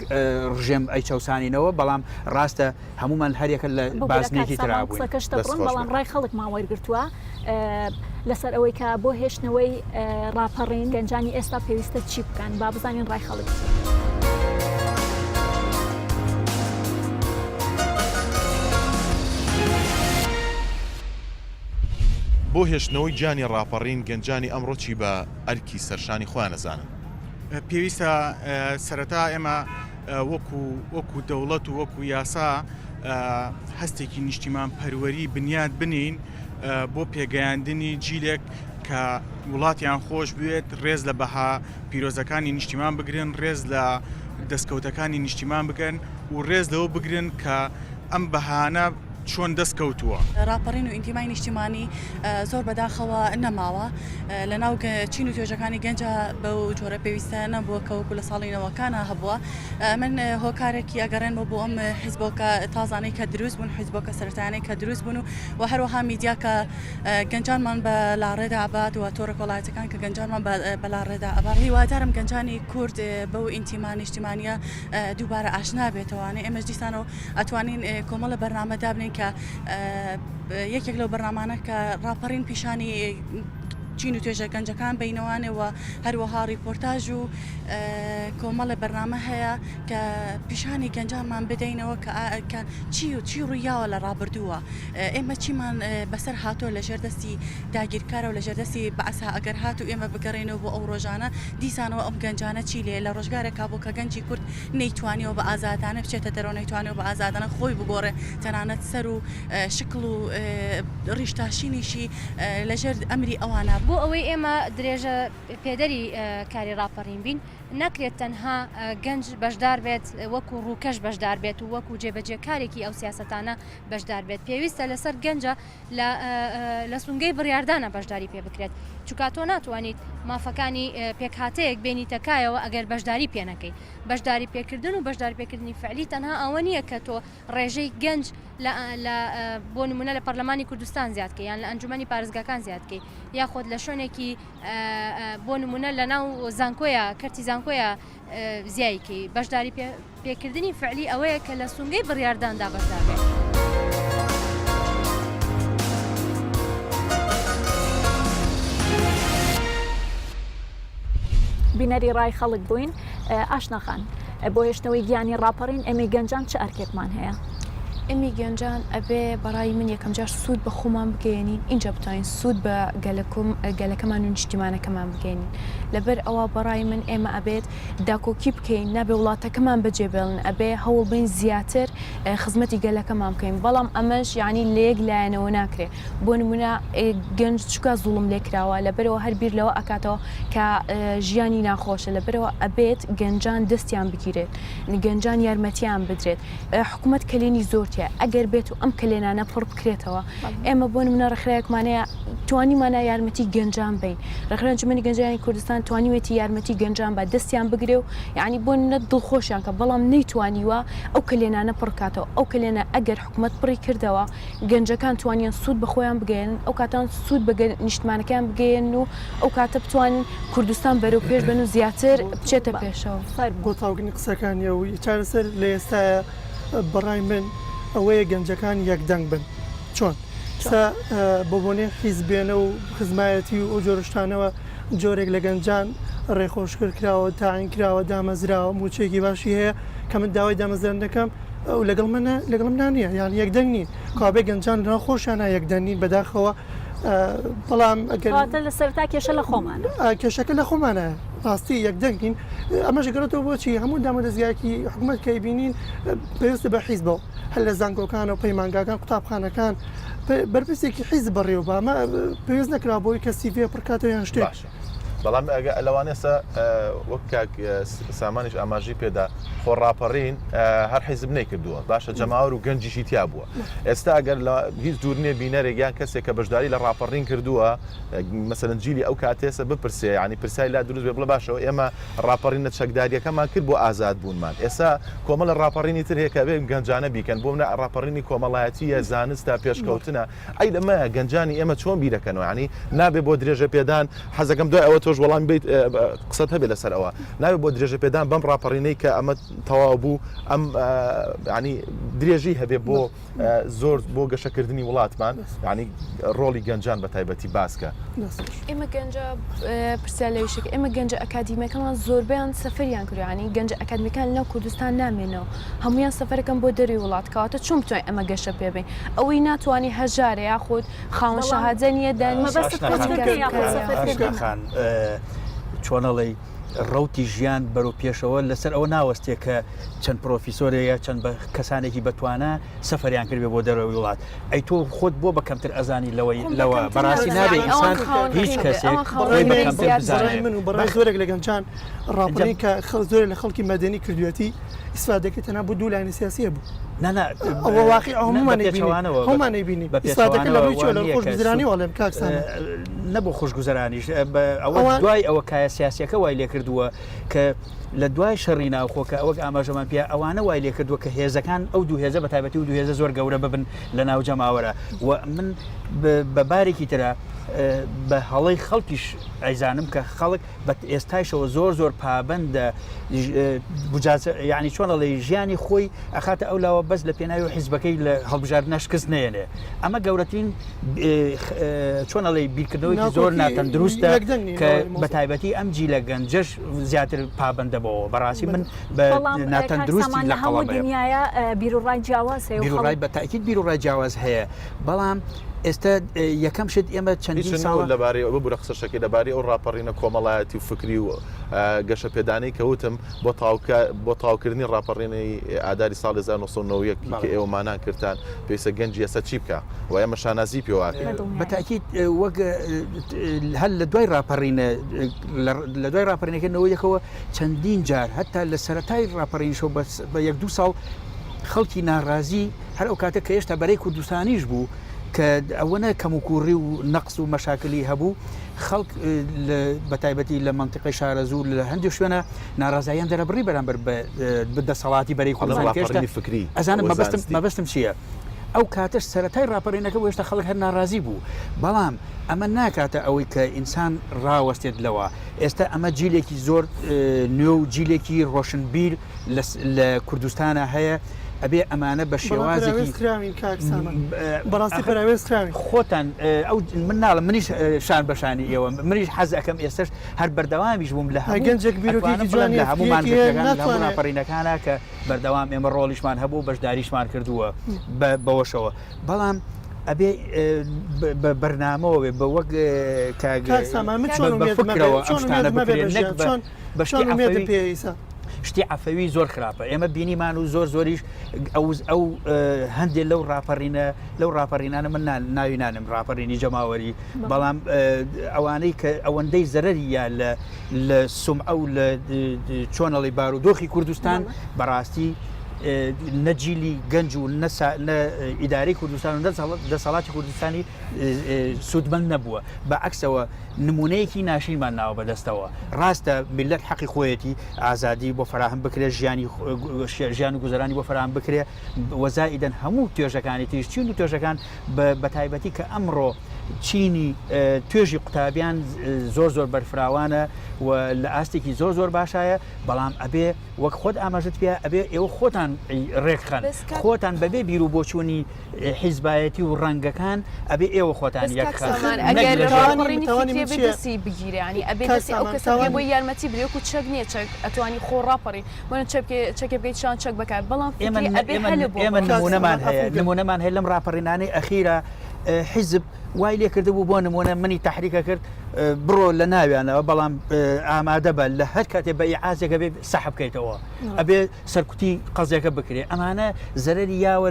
ڕژێم ئەی چەوسانینەوە بەڵام ڕاستە هەمومان هەرێکە لە بازنێکی ترابووین بەڵام ڕای خەڵک ماوەرگرتووە لەسەر ئەوەی کە بۆ هێشتنەوەی ڕاپەڕین گەنجانی ئێستا پێویستە چی بکەن با بزانین ڕای خەڵک بۆ هێشتنەوەی گیانی ڕاپەڕین گەنجانی ئەمڕۆ چی بە ئەرکی سەرشانی خۆیان نەزانن پێویستە سەرەتا ئێمە وەکو دەوڵەت و وەکو یاسا هەستێکی نیشتیمان پەروەری بنیاد بنین بۆ پێگەیاندنی جیلێک کە وڵاتیان خۆش بوێت ڕێز لە بەها پیرۆزەکانی نیشتیمان بگرن ڕێز لە دەستکەوتەکانی نیشتیمان بگەن و ڕێز لەوە بگرن کە ئەم بەهانە چۆن دەستکەوتووە ڕاپەڕین و ئینتیمای نیشتیمانی زۆر بەداخەوە نەماوە لە ناو چین و توێژەکانی گەنجە بەو جۆرە پێویستە نەبووە کەوەکو لە ساڵینەوەکانە هەبووە من هۆکارێکی ئەگەڕێنەوە بۆ ئەم حیزبۆکە تازانەی کە دروست بوون حیزبۆکە سەرتانەی کە دروست بوون و هەروەها میدیا کە گەنجانمان بە لاڕێدا ئابات و تۆڕە کۆڵایەتەکان کە گەنجانمان بە لاڕێدا ئەبات هیوادارم گەنجانی کورد بەو ئینتیما نیشتیمانیە دووبارە ئاشنا بێتەوانێ ئێمەش دیسانەوە ئەتوانین کۆمەڵە بەرنامەدا بنین کە یەکێک لەو بەرنامانە کە ڕاپەڕین پیشانی چین و توێژە گەنجەکان بینەوانەوە هەروەها ریپۆرتاژ و کۆمەڵە بەرنامە هەیە کە پیشانی گەنجانمان بدەینەوە کە چی ڕوویاوە لە ڕابردووە ئێمە چیمان بەسەر هاتۆ لە ژێردەستی داگیرکارە و لە ژێردەستی بەعسا ئەگەر هات و ئێمە بگەڕێنەوە بۆ ئەو ڕۆژانە دیسانەوە ئەم گەنجانە چی لێ لە ڕۆژگارێکا بۆ کە گەنجی کورد نەیتوانیەوە بە ئازادانە بچێتە دەرەوە نەیتوانێت بە ئازادانە خۆی بگۆڕێ تەنانەت سەر و شکل و ڕیشتاشینیشی لەژێر ئەمری ئەوانە بۆ ئەوەی ئێمە درێژە پێدەری کاری ڕاپەڕین بین ناکرێت تەنها گەنج بەشدار بێت وەکو ڕووکەش بەشدار بێت و وەکو جێبەجێکارێکی ئەو سیاسەتانە بەشدار بێت پێویستە لەسەر گەنجە لە سونگەی بڕاردانە بەشداری پێ بکرێت چونکە تۆ ناتوانیت مافەکانی پێکهاتەیەک بینیتەکایەوە ئەگەر بەشداری پێ نەکەی بەشداری پێکردن و بەشداری پێکردنی فعلی تەنها ئەوە نییە کە تۆ ڕێژەی گەنج بۆ نمونە لە پەرلەمانی کوردستان زیادکەی یان لە ئەنجومەنی پارێزگاکان زیادکەی یاخۆت لە شوێنێکی بۆ نمونە لە ناو زانکۆیە کەرتی زانکۆیە زیایکەی بەشداری پێکردنی فعلی ئەوەیە کە لە سونگەی بڕارداندا بەشدار بێت. بینەری ڕای خەڵک بووین ئاشناخان بۆ هێشتنەوەی گیانی ڕاپەڕین ئەمێ گەنجان چه ئەرکێکمان هەیە؟ ئەمی گەنجان ئەبێ بەڕای من یەکەم جار سوود بە خۆمان بگەێنین اینجا بتوانین سوود بە گەلەکەمان و نیشتیمانەکەمان بگەێنین لەبەر ئەوە بەڕای من ئێمە ئەبێت داکۆکی بکەین نابێ وڵاتەکەمان بەجێبێڵن ئەبێ هەوڵ بین زیاتر خزمەتی گەلەکەمان بکەین بەڵام ئەمەش یعنی لەیەک لایەنەوە ناکرێت بۆ نمونە گەنج چکە زوڵم لێکراوە لەبەرەوە هەر بیر لەوە ئەکاتەوە کە ژیانی ناخۆشە لەبەرەوە ئەبێت گەنجان دەستیان بگیرێت گەنجان یارمەتیان بدرێت حکوومەت کلێنی زۆر ئەگەر بێت و ئەم کلێنانە پڕ بکرێتەوە ئێمە بۆ نمونە ڕێکخراوێکمانەیە توانیمانە یارمەتی گەنجان بین ڕێکخراوی ئەنجومەنی گەنجانی کوردستان توانیوێتی یارمەتی گەنجان بە دەستیان بگرێ و یعنی بۆ نە دڵخۆشیان کە بەڵام نەیتوانیوە ئەو کلێنانە پڕکاتەوە ئەو کلێنە ئەگەر حکوومەت پڕی کردەوە گەنجەکان توانیان سوود بەخۆیان بگەێنن ئەو کاتان سوود بە نیشتمانەکان بگەێن و ئەو کاتە بتوانن کوردستان بەرەو پێش بن و زیاتر بچێتە پێشەوە گۆتاوگنی قسەکانی ئەو چارەسەر لە ئێستاە بەڕای من ئەوەیە گەنجەکان یەکدەنگ بن چۆن بۆ بۆنێ حیزبێنە و خزمایەتی و ئەو جۆرەشتانەوە جۆرێک لە گەنجان ڕێخۆشکرد کراوە تاعین کراوە دامەزراوە موچێکی باشی هەیە کە من داوای دامەزران دەکەم و لەگەڵم نانیە یان یەکدەنگ نین کابێ گەنجان لەناو خۆشیانە یەکدەنگ نین بەداخەوە بەڵام لە سەرتا کێشە لە خۆمانە کێشەکە لە خۆمانە ڕاستی یەکدەنگین ئەمەش گەڕێتەوە بۆچی هەموو دامەدەستگایەکی حکوومەت کەی بینین پێویستە بە حیزبەوە هەر لە زانکۆکان و پەیمانگاکان قوتابخانەکان بەرپرسێکی حیزب بەڕێوە بە ئەمە پێویست نەکرا بۆی کە سیڤێ پڕکاتەوە یان شتێک بەڵام لەوانێستا وەک سامانیش ئاماژی پێدا خۆڕاپەڕین هەر حیزب نەیکردووە باشە جەماوەر و گەنجیشی تیا بووە ئێستا ئەگەر هیچ دوور نیە بینەرێکیان کەسێک کە بەشداری لە ڕاپەڕین کردووە مەسەرەن جیلی ئەو کاتێسە بپرسێ ینی پرسای لا دروست بێ بڵە باشەوە ئێمە ڕاپەڕینە چەکداریەکەمان کرد بۆ ئازاد بوونمان ئێستا کۆمەڵە ڕاپەڕینی تر هەیە کە بێ گەنجانە بیکەن بۆ منە ڕاپەڕینی کۆمەڵایەتیە زانست تا پێشکەوتنە ئەی لەمە گەنجانی ئێمە چۆن بیرەکەنەوە ینی نابێ بۆ درێژە پێدان حەزەکەم دوای ئەوە تۆش وەڵام بیت قسەت هەبێ لەسەر ئەوە ناوێت بۆ درێژە پێدان بەم ڕاپەڕینەی کە ئەمە تەواو بوو ئەم ینی درێژی هەبێ بۆ زۆر بۆ گەشەکردنی وڵاتمان ینی ڕۆڵی گەنجان بە تایبەتی باسکە ئێمە گەنجە پرسیار لەویشک ئێمە گەنجە ئەکادیمیەکەمان زۆربیان سەفەریان کردوانی گەنجە ئەکادمیەکان لەو کوردستان نامێنەوە هەمویان سەفەرەکەن بۆ دەروی وڵات کەواتە چۆن بتوانین ئەمە گەشە پێبین ئەوەی ناتوانانی هەژارە یاخود خاوەن شەهادە نیە چۆنەڵی ڕوتی ژیان بەرەو پێشەوە لەسەر ئەوە ناوەستێ کە چەند پرۆفیسۆرەیە چەند بە کەسانێکی بەتوانە سەفەریان کردێ بۆ دەرەوەی وڵات ئەی تۆ خۆت بۆ بەکەمتر ئەزانی لەوە بەڕاستی نابێ ئینسان هیچ کەسێک من و بەڕای زۆرێک لە گەنجان ڕاپەڕین کە زۆرێک لە خەڵکی مەدەنی کردوەتی ئیسفادەکەی تەنها بۆ دوو لایەنی سیاسیە بوو ئەوە واقعی هەمومانەی بینی ئیسفادەکە لە ڕووی چۆن لە خۆشگوزرانی وەڵێم کاکسانە نەبوو خۆشگوزەرانیش ئەوە دوای ئەوە کایە سیاسیەکە وای لێ کردووە کە لە دوای شەڕی ناوخۆکە ئەوەک ئاماژەمان پێ ئەوانە وای لێ کردووە کە هێزەکان ئەو دوو هێزە بە تایبەتی و دوو هێزە زۆر گەورە ببن لە ناو جەماوەرە و من بە بارێکی ترە بە هەڵەی خەڵکیش ئەیزانم کە خەڵک بە ئێستایشەوە زۆر پابندە یعنی چۆنەڵی ژیانی خۆی ئەخاتە ئەو لاوە بەس لە پێناوی حیزبەکەی لە هەڵبژاردنە شکست نێنێ ئەمە گەورەترین چۆنەڵی بیرکردنەوەی زۆر ناتەندروستە کە بە تایبەتی ئەم جی لە گەنجەش زیاتر پابندەبەوە بەڕاستی من بە ناتەندروستی لە هەموو دنیاە بیرروڕای جیاواز هەیە بیرروڕای بە تاکید بیرروڕای جیاواز هەیە بەڵام ئێستا یەکەم شت ئێمە چەندین ساڵ لەبارەی ئەوە بوورە قسەشەکەی لەبارەی ئەو ڕاپەڕینە کۆمەڵایەتی و فکری و گەشە پێدانەی کەوتم بۆ تاوکردنی ڕاپەڕینەی ئاداری ساڵ 1990 کە ئێوەمانان کردان پێویستە گەنجی ئێستا چی بکە و ئێمە شانازی پێوەکە بە تاکید وەک هەل لە دوای ڕاپەڕینە لە دوای ڕاپەڕینەکەنەوەیەکەوە چەندین جار هەتا لە سەرەتای ڕاپەڕینشەوە بە یەک دوو ساڵ خەڵکی ناڕازی هەر ئەو کاتە کە هێشتا بەرەی کوردستانیش بوو کە ئەوەنە کەموکوڕی و نەقص و مەشاکلی هەبوو خەڵک بە تایبەتی لە منطقی شارەزوو لە هەندێک شوێنە ناڕازاییان دەرەبڕی بەرامبەر بدەسەڵاتی بەرەی کوردستان فکری ئەزانم مەبەستم چییە؟ ئەو کاتەش سەرەتای ڕاپەڕینەکە هێشتا خەڵک هەر ناڕازی بوو بەڵام ئەمە ناکاتە ئەوەی کە ئینسان ڕاوەستێت لەوە ئێستا ئەمە جیلێکی زۆر نوێ و جیلێکی ڕۆشنبیر لە کوردستانە هەیە ئەبێ ئەمانە بە شێوازێکی بەڕاستی پراوێستراوی خۆتان ئەو من ناڵم منیش شان بەشانی ئێوە منیش حەز ئەەکەم ئێستش هەر بەردەوامیش بووم لە گەنجێک بیرۆکێکی جوانی لە هەمومان ناپەڕینەکانە کە بەردەوام ئێمە ڕۆڵیشمان هەبوو بەشداریشمان کردووە بەوەشەوە بەڵام ئەبێ بەرنامەوە بە وەک پێیسا شتی عفەوی زۆر خراپە ئێمە بینیمان و زۆریش ئەو هەندێک لەو ڕاپەڕینانە من ناوینانم ڕاپەڕینی جەماوەری بەڵام ئەوانەی کە ئەوەندەی زەرەری یا لە سومعە و لە چۆنەڵی بارودۆخی کوردستان بەڕاستی نەجیلی گەنج و ئیداری کوردستان و دەسەڵاتی کوردستانی سوودمەند نەبووە بە عەکسەوە نمونەیەکی ناشینمان ناوە بەدەستەوە ڕاستە میلەت حەقی خۆیەتی ئازادی بۆ فراهم بکرێ ژیان و گوزەرانی بۆ فراهم بکرێ وەزائیدەن هەموو توێژەکانی تیشچین و توێژەکان بە تایبەتی کە ئەمڕۆ چینی توێژی قوتابیان زۆر بەرفراوانە و لە ئاستێکی زۆر باشایە بەڵام ئەبێ وەک خۆت ئاماژت پێ ئەبێ ئێوە خۆتان ڕێکخەن خۆتان بەبێ بیر و بۆچوونی حیزبایەتی و ڕەنگەکان ئەبێ ئێوە خۆتان یەکخەسی بگیرانی ئەبێ دەستی ئەو کەسە بۆی یارمەتی برێک و چەک نییە چەک ئەتوانی خۆ ڕاپەڕی بۆنە چەکێ بگەیت شان چەک بکات بەڵام ئێمە نمونەمان هەیە لەم ڕاپەڕینانەی ئەخیرە حیزب وای لێ کردبوو بۆ نمونە منی تحریکە کرد بڕۆ لە ناویانەوە بەڵام ئامادە بە لە هەر کاتێ بە ئیعازێکە بێ سەحب بکەیتەوە ئەبێ سەرکوتی قەزێکە بکرێ ئەمانە زەرەری یاوە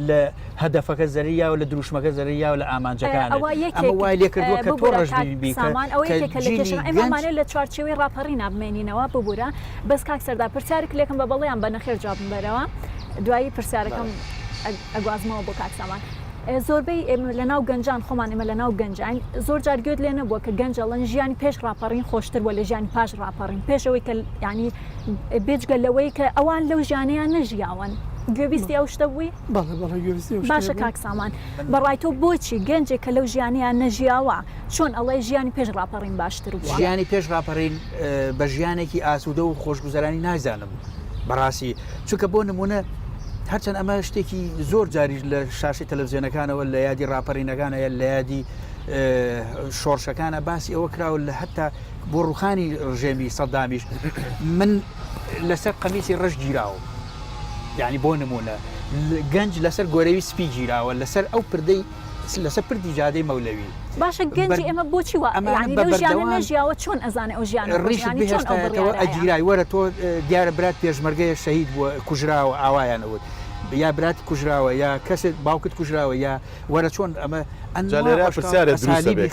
لە هەدەفەکە زەرری یاوە لە دروشمەکە زەرری یاوە لە ئامانجەکان ئەمە وای لێ کردووە کە تۆ ڕژ ئەوەیەکەمانێت لە چوارچێوەی ڕاپەڕی نابمێنینەوە ببوورە بەس کاک سەردا پرسیارێک لێکم بە بەڵێیان بە نەخێر جواب بەرەوە دوایی پرسیارەکەم ئەگوازمەوە بۆ کاک سامان زۆربەی لە ناو گەنجان خۆمان ئێمە لە ناو گەنجان زۆر جارگوێت لێ نەبووە کە گەنجەڵەن ژیانی پێش ڕاپەڕین خۆشتر بۆ لە ژیانی پاش ڕاپەڕین پێشەوەی کە ینی بێجگە لەوەی کە ئەوان لەو ژیانیان نەژیاون گوێبیستی ئەو شتە بووی باشە کاک سامان بەڕای تۆ بۆچی گەنجێک کە لەو ژیانیان نەژیاوە چۆن ئەڵێ ژیانی پێش ڕاپەڕین باشتر بووە ژیانی پێش ڕاپەڕین بە ژیانێکی ئاسوودە و خۆشگوزەرانی نازانم بەڕاستی چونکە بۆ نمونە هەرچەند ئەمە شتێکی زۆر جاریش لە شاشی تەلەڤیزیۆنەکانەوە لە یادی ڕاپەڕینەکانە لە یادی شۆڕشەکانە باسی ئەوە کراوە لە هەتا بۆ ڕوخانی ڕژێمی سەدامیش من لەسەر قەمیسی ڕەش گیراوە یعنی بۆ نمونە گەنج لەسەر گۆرەوی سپی گیراوە لەسەر ئەو پردەی لەسەر پردی جادەی مەولەوی باشە گەنجی ئێمە بۆچی وە ژیانە نەژیاوە چۆن ئەزانێ ئەو ژیان ڕیشەوە ئەگیرای وەرە تۆ دیارە برات پێشمەرگەیە شەهید بووە کوژراوە ئاوایانەوت یا براتی کوژراوە یا کەسێک باوکت کوژراوە یا وەرە چۆن ئەمە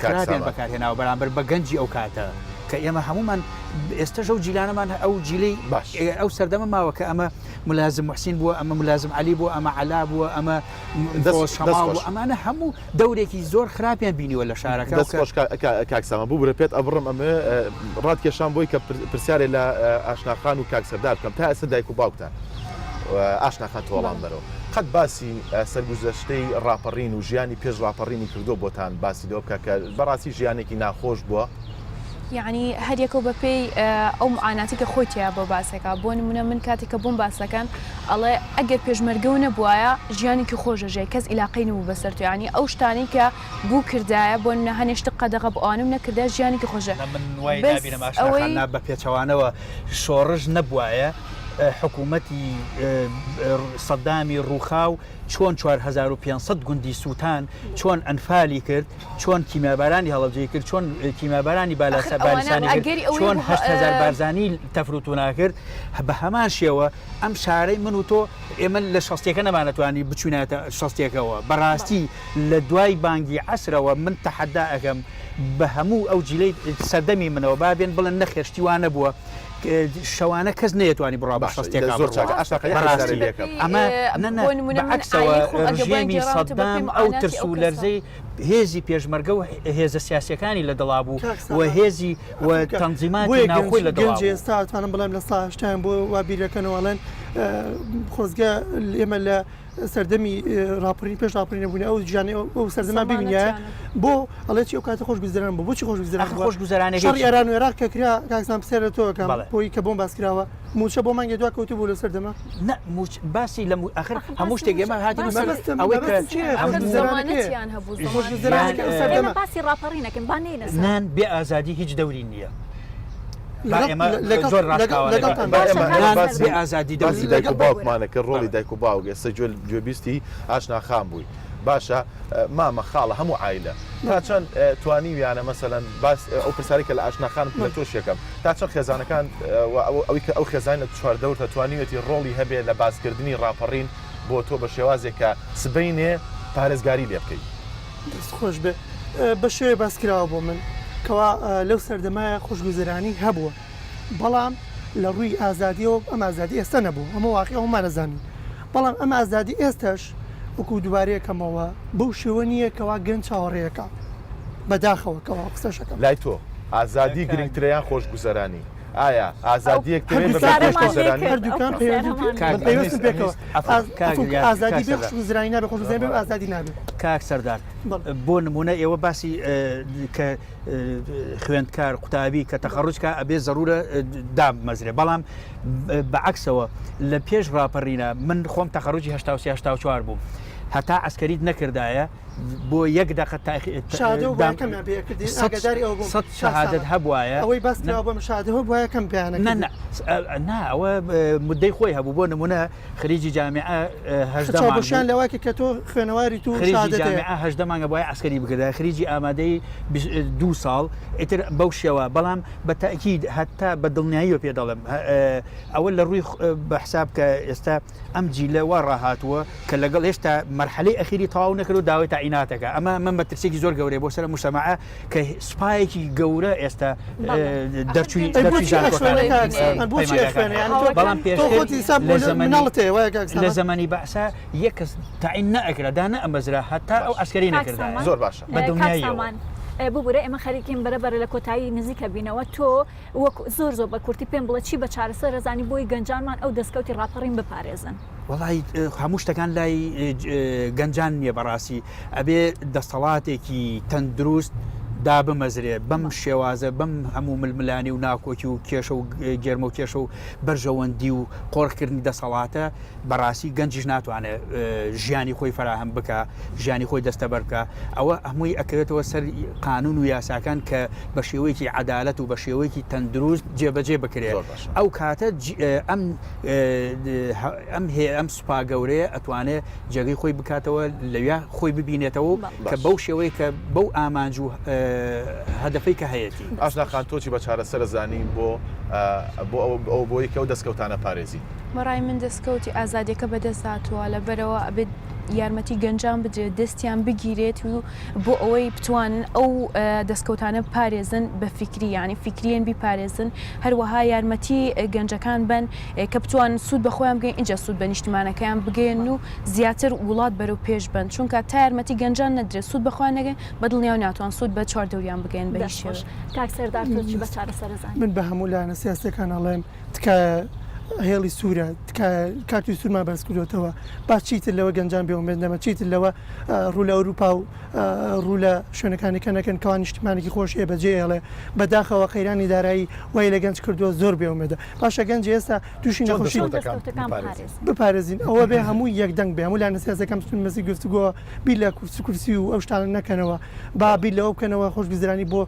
خراپیان بەکارهێناوە بەرامبەر بە گەنجی ئەو کاتە کە ئێمە هەمومان ئێستا ژەو جیلانەمان ئەو جیلەی ئەو سەردەمە ماوە کە ئەمە ملازم محسین بووە ئەمە ملازم علی بووە ئەمە علا بووە ئەمە ئەمانە هەموو دەورێکی زۆر خراپیان بینیوە لە شارەکە کاکسامە بوو برە پێت ئەبڕم ئەمە ڕادکێشان بۆی کە پرسیارێ لە ئاشناخان و کاکسەردار بکەم تا ئێستا دایک و باوکتان ئاشناخان تۆڵام بەرەوە قەت باسی سەرگوزەشتەی ڕاپەڕین و ژیانی پێش ڕاپەڕینی کردو بۆتان باسی لەوە بکە کە بەڕاستی ژیانێکی ناخۆش بووە یعنی هەریەکە بە پێی ئەو معاناتی کە خۆتیە بۆ باسەکە بۆ نمونە من کاتێککە بووم باسەکان ئەڵێ ئەگەر پێشمەرگە نەبووایە ژیانێکی خۆشەژێ کەس ئیلاقی نبوو بەسەر تو ینی ئەو شتانی کە بوو کردایە بۆ نە هەنێشت قەدەغە بۆوانم نەکردا ژیانێکی خۆشە من بە پێچەوانەوە شۆڕژ نەبووایە حکوومەتی سەدامی ڕووخاو چۆن 4500 گوندی سووتان چۆن ئەنفالی کرد چۆن کیمیابارانی هەڵەبجێ کرد چۆن کیمیابارانی بالاسانی چۆن 8,000 بارزانی تەفروتونا کرد بە هەمان شێوە ئەم شارەی من و تۆ ئێمە لە شەستێکە نەمانەتوانی بچوونێتە شەستێکەوە بەڕاستی لە دوای بانگی عەسرەوە من تەحەدا ئەەکەم بە هەموو ئەو جیلەی سەردەمی منەوە بابێن بڵێن نەخێشتیوانە بووە شەوانە کەس نەیەتوانی بڕا بە شەستێک ئەمە بەعکسەوە ژێمی سەدام ئەو ترس و لەرزەی هێزی پێشمەرگە و هێزە سیاسەکانی لە دڵا بوو و هێزی و تەنزیماتی ناوخۆی لە دڵ ئێستاتوانم بڵێم لە ساهشتیان بۆ وابیرەکەنەوەڵێن خۆزگە ئێمە لە سەردەمی راپەڕین پێش راپەڕینە بوون ئەو ژیانی ئەو سەردەمان ببینایە بۆ ئەڵێتی ئەو کاتە خۆشگوزەران بۆ بۆچی خۆشگوزەرانی شەڕی ئێران و عێراق کە کرا کاکسان پرسیارە تۆکەم بۆی کە بۆم باس کراوە موچە بۆ مانگی دوا کەوتو بوو لە سەردەما باسی لە ئاخر هەموو شتێک ئێمە هاتی باسی ڕاپەڕینەکەم نان بێ ئازادی هیچ دەوری نییە ئازادی دەوری دایک و باوکمانەکە ڕۆڵی دایک و باوک ئێستا گوێبیستی ئاشناخان بووی باشە مامە خاڵە هەموو عایلە تا چەند توانیویانە مەسەلەن ئەو پرسیارێکە لە ئاشناخان لە تۆشیەکەم تا چەند خێزانەکان ئەوەی کە ئەو خێزان لە چواردەورتە توانیوێتی ڕۆڵی هەبێ لە باسکردنی ڕاپەڕین بۆ تۆ بە شێوازێک کە سبەینێ پارێزگاری لێ بکەیت دەست خۆش بێ بە شێوێ باسکراوە بۆ من کەوا لەو سەردەمایە خۆشگوزەرانی هەبووە بەڵام لە ڕووی ئازادیەوە ئەم ئازادی ئێستا نەبوو ئەمە واقعی هەمانەزانین بەڵام ئەم ئازادی ئێستاش وەکو دووبارەیەکەمەوە بەو شێوە نییە کەوا گەنج چاوەڕێیەکە بەداخەوە کەوا قسەشەکەم لای تۆ ئازادی گرنگتریان خۆشگوزەرانی ئایا ئازادیەک هەردووکان پێویستن پێکەوە ئازادی بێ خوشگوزرانی نابێ خۆشگوزرانی بێ ئازادی نابێت. کاک سەردار بۆ نمونە ئێوە باسی کە خوێندکار قوتابی کە تەخەڕوجکە ئەبێ زەرورە دامەزرێ بەڵام بەعکسەوە لە پێش ڕاپەڕینە من خۆم تەخەڕوجی 1984 بووم هەتا ئەسکەریت نەکردایە بۆ یەک دقە شهادت هەبواە ئەوەی باستراوە بەم شادەوە بواە کەم پیانە نا ئەوە مدەی خۆی هەبوو بۆ نمونە خریجی جامعە هەشدەمان لەواکە کە تۆ خوێنەواری تو جامعە هەشدەمانگە بۆی عسکەری بکردا خریجی ئامادەی 2 ساڵ ئیتر بەو شێوە بەڵام بە تاکید هەتا بە دڵنیاییەوە پێ دەڵێم ئەوە لە ڕووی بە حساب کە ئێستا ئەم جیلەوە ڕاهاتووە کە لەگەڵ هێشتا مەرحەلەی ئەخیری تەواو نەکرد و داوای تعیناتەکە ئەمە من بە ترسێکی زۆر گەورەی بۆ سەر مجتەمەعە کە سوپایەکی گەورە ئێستا دەرچووی بەڵام لە زەمانی بەعسا یەک کەس تعین نەئەکرا دانا ئەمەزرا هەتا ئەو ئەسکەری نەکردا زۆر باشە بە دڵنیاییەوە. ببوورە ئێمە خەریکین بەرەبەر لە کۆتایی نزیکە بینەوە تۆ وەک زۆر بە کورتی پێم بڵێ چی بە چارەسەر ڕزانی بۆی گەنجانمان ئەو دەستکەوتی ڕاپەڕین بپارێزن. وڵی هەموو شتەکان لای گەنجان نییە بەڕاستی ئەبێ دەسەڵاتێکی تەندروست دا بمەزرێ بەم شێوازە بەم هەموو ململانی و ناکۆکی و کێشە و گێرمە و کێشە و بەرژەوەندی و قۆڕکردنی دەسەڵاتە بەڕاستی گەنجیش ناتوانێت ژیانی خۆی فراهم بکە ژیانی خۆی دەستە بەرکە ئەوە هەمووی ئەکەوێتەوە سەر قانون و یاساکان کە بە شێوەیەکی عەدالەت و بە شێوەیەکی تەندروست جێبەجێ بکرێت ئەو کاتە ئەم سوپا گەورەیە ئەتوانێت جێگەی خۆی بکاتەوە لەوێ خۆی ببینێتەوە کە بەو شێوەیە کە بەو ئامانج و هەدەفەی کە هەیەی ئاشناخان تۆچی بە چارەسەر زانین بۆ بۆی کە و دەستکەوتانە پارێزی بەڕای من دەستکەوتی ئازادیەکە بەدەستاتوە لەبەرەوە ئەبێت یارمەتی گەنجان بدرێت دەستیان بگیرێت و بۆ ئەوەی بتوانن ئەو دەستکەوتانە پارێزن بە فکری ینی فکریان بیپارێزن هەروەها یارمەتی گەنجەکان بن کە بتوان سوود بەخۆیان بگەین اینجا سوود بە نیشتمانەکەیان بگەین و زیاتر وڵات بەرەو پێش بن چونکە تا یارمەتی گەنجان نەدرێت سوود بەخۆیان نەگەن بە دڵنیاو ناتوان سوود بە چواردەوریان بگەین بە هیچ شێوە. کاک سەردار تۆچی بە چارەسەر زانین. من بە هەموو لایەنە سیاسەکان ئەڵێم تکایە هێڵی سوورە کارتی سوورمان بەرز کردوتەوە با چیتر لەوە گەنجان بێومێنەمە چیتر لەوە ڕوو لە ئەوروپا و ڕوو لە شوێنەکانی کەنەکەن کەوا نیشتمانێکی خۆشیە بەجێ ئەڵێ بەداخەوە قەیرانی دارایی وای لە گەنج کردووە زۆر بێومێدە باشە گەنج ئێستا تووشی نەخۆشی بپارێزین ئەوە بێ هەموو یەکدەنگ بێ هەموو لایەنە سیاسەکەم مەسی گفتوگۆ بیر لە کورسی و ئەو شتانە نەکەنەوە با بیر لەوە بکەنەوە خۆشگوزرانی بۆ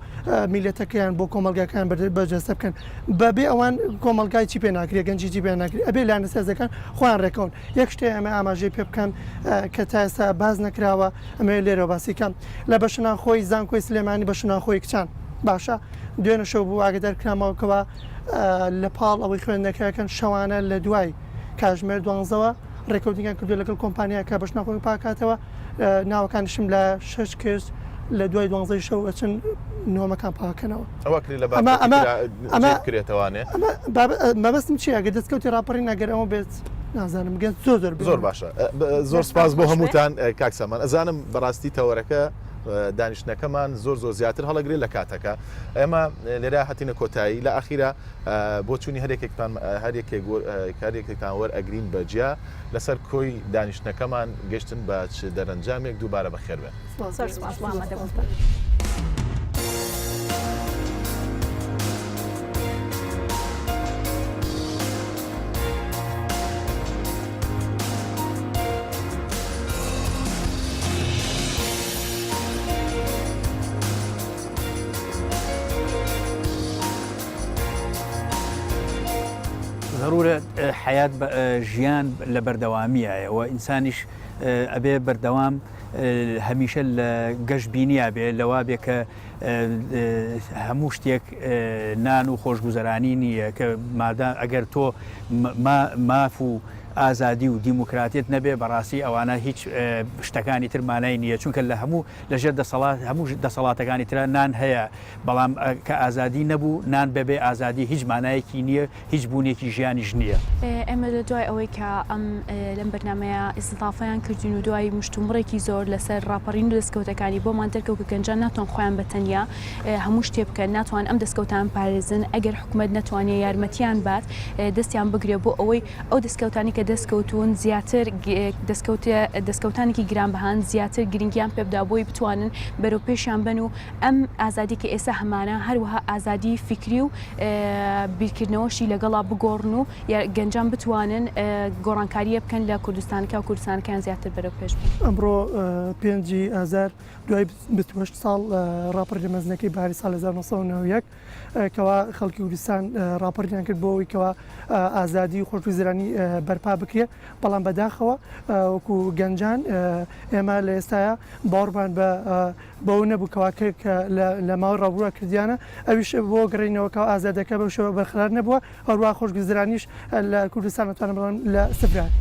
میلەتەکەیان بۆ کۆمەلگاکان بەرجەستە بکەن بەبێ ئەوان کۆمەلگای چی پێ ناکرێت گەنجی ئەبێ لایەنە سیاسەکان خۆیان ڕێکەون یەک شتێ ئەمە ئاماژەی پێ بکەن کە تا ئێستا باز نەکراوە ئەمە لێرە باسیکەم لە بەشناخۆی زانکۆی سلێمانی بەشناخۆی کچان باشە دوێنە شەو بوو ئاگدار کرامەوەکەوە لە پاڵ ئەوەی خوێندنەکەیەکەن شەوانە لە دوای کاتژمێر 12ەوە ڕێکەوتنیان کردو لەگەڵ کۆمپانیاکە بەشناخۆی پاکاتەوە ناوەکانشم لە 6 کەس لە دوای 12 شەو ئەچن نۆمەکان پاکەنەوە ئەمەکرێتەوانێ مەبەستم چی ئەگە دەستکەوتی ڕاپەڕی نەگەر ئەوە بێت نازانم گەن زۆر باشە زۆر سپاس بۆ هەمووتان کاکسەمان ئەزانم بەڕاستی تەوەرەکە دانیشتەکەمان زۆر زیاتر هەڵەگرێت لە کاتەکە ئێمە لێرە هەتینە کۆتایی لە ئاخیرە بۆ چوونی هەرێکێکتان وەرئەگرین بەجیا لەسەر کۆی دانیشتەکەمان گەشتن بە دەرەنجامێک دووبارە بەخێر بێن. ضرورة حياة ژیان لە بەردەوامیایە و ئینسانیش ئەبێ بەردەوام هەمیشە لە گەشتبینیە بێ لەوا بێ کە هەموو شتێک نان و خۆشگوزەرانی نییە کە مادا ئەگەر تۆ ماف و ئازادی و دیموکراتیت نەبێ بەڕاستی ئەوانە هیچ شتەکانی ترمانای نییە چونکە لە لەژێر هەموو دەسەڵاتەکانی ترە نان هەیە بەڵام کە ئازادی نەبوو نان بەبێ ئازادی هیچ مانایەکی نییە هیچ بوونێکی ژیانیش نییە. ئێمە لە دوای ئەوەی کە ئەم لەم بەرنمەیە ئیستافایان کردین و دوای مشتومڕێکی زۆر لەسەر ڕاپەڕین و دەستکەوتەکانی بۆمان دەرکەوت کە گەنجان ناتوان خۆیان بەتەنیا هەموو شتێ بکەن ناتوان ئەم دەستکەوتان پارێزن ئەگەر حکوومەت نەتوانێت یارمەتیان بات دەستیان بگرێ بۆ ئەوەی ئەو دەستکەوتانی کە دەستکەوتون زیاتر دەستکەوتانێکی گرانبەهان زیاتر گرنگیان پێبدا بۆی بتوانن بەرەو پێشیان بن و ئەم ئازادی کە ئێستا هەمانە هەروەها ئازادی فکری و بیرکردنەوەشی لەگەڵا بگۆڕن و گەنجان بتوانن گۆڕانکاریە بکەن لە کوردستانکە و کوردستانەکان زیاتر بەرەو پێش ئەمڕۆ 5 ئازار دوای 28 ساڵ ڕاپەڕی مەزنەکەی باری ساڵ 1990 کەوا خەڵکی کوردستان ڕاپەڕیان کرد بۆ ئەوەی کەوا ئازادی و خۆشویزرانی بەرپا بکرێت بەڵام بەداخەوە وەکو گەنجان ئێمە لە ئێستاە باوەڕمان بەو نەبووکەوا کرد کە لە ماوەی ڕابووە کردیانە ئەویش بۆ گەڕینەوەکە ئازادەکە بەو شێوە بەرخەرار نەبووە هەروە خۆشگوزرانیش لە کوردستان نتوانم بڵێم لە سفران.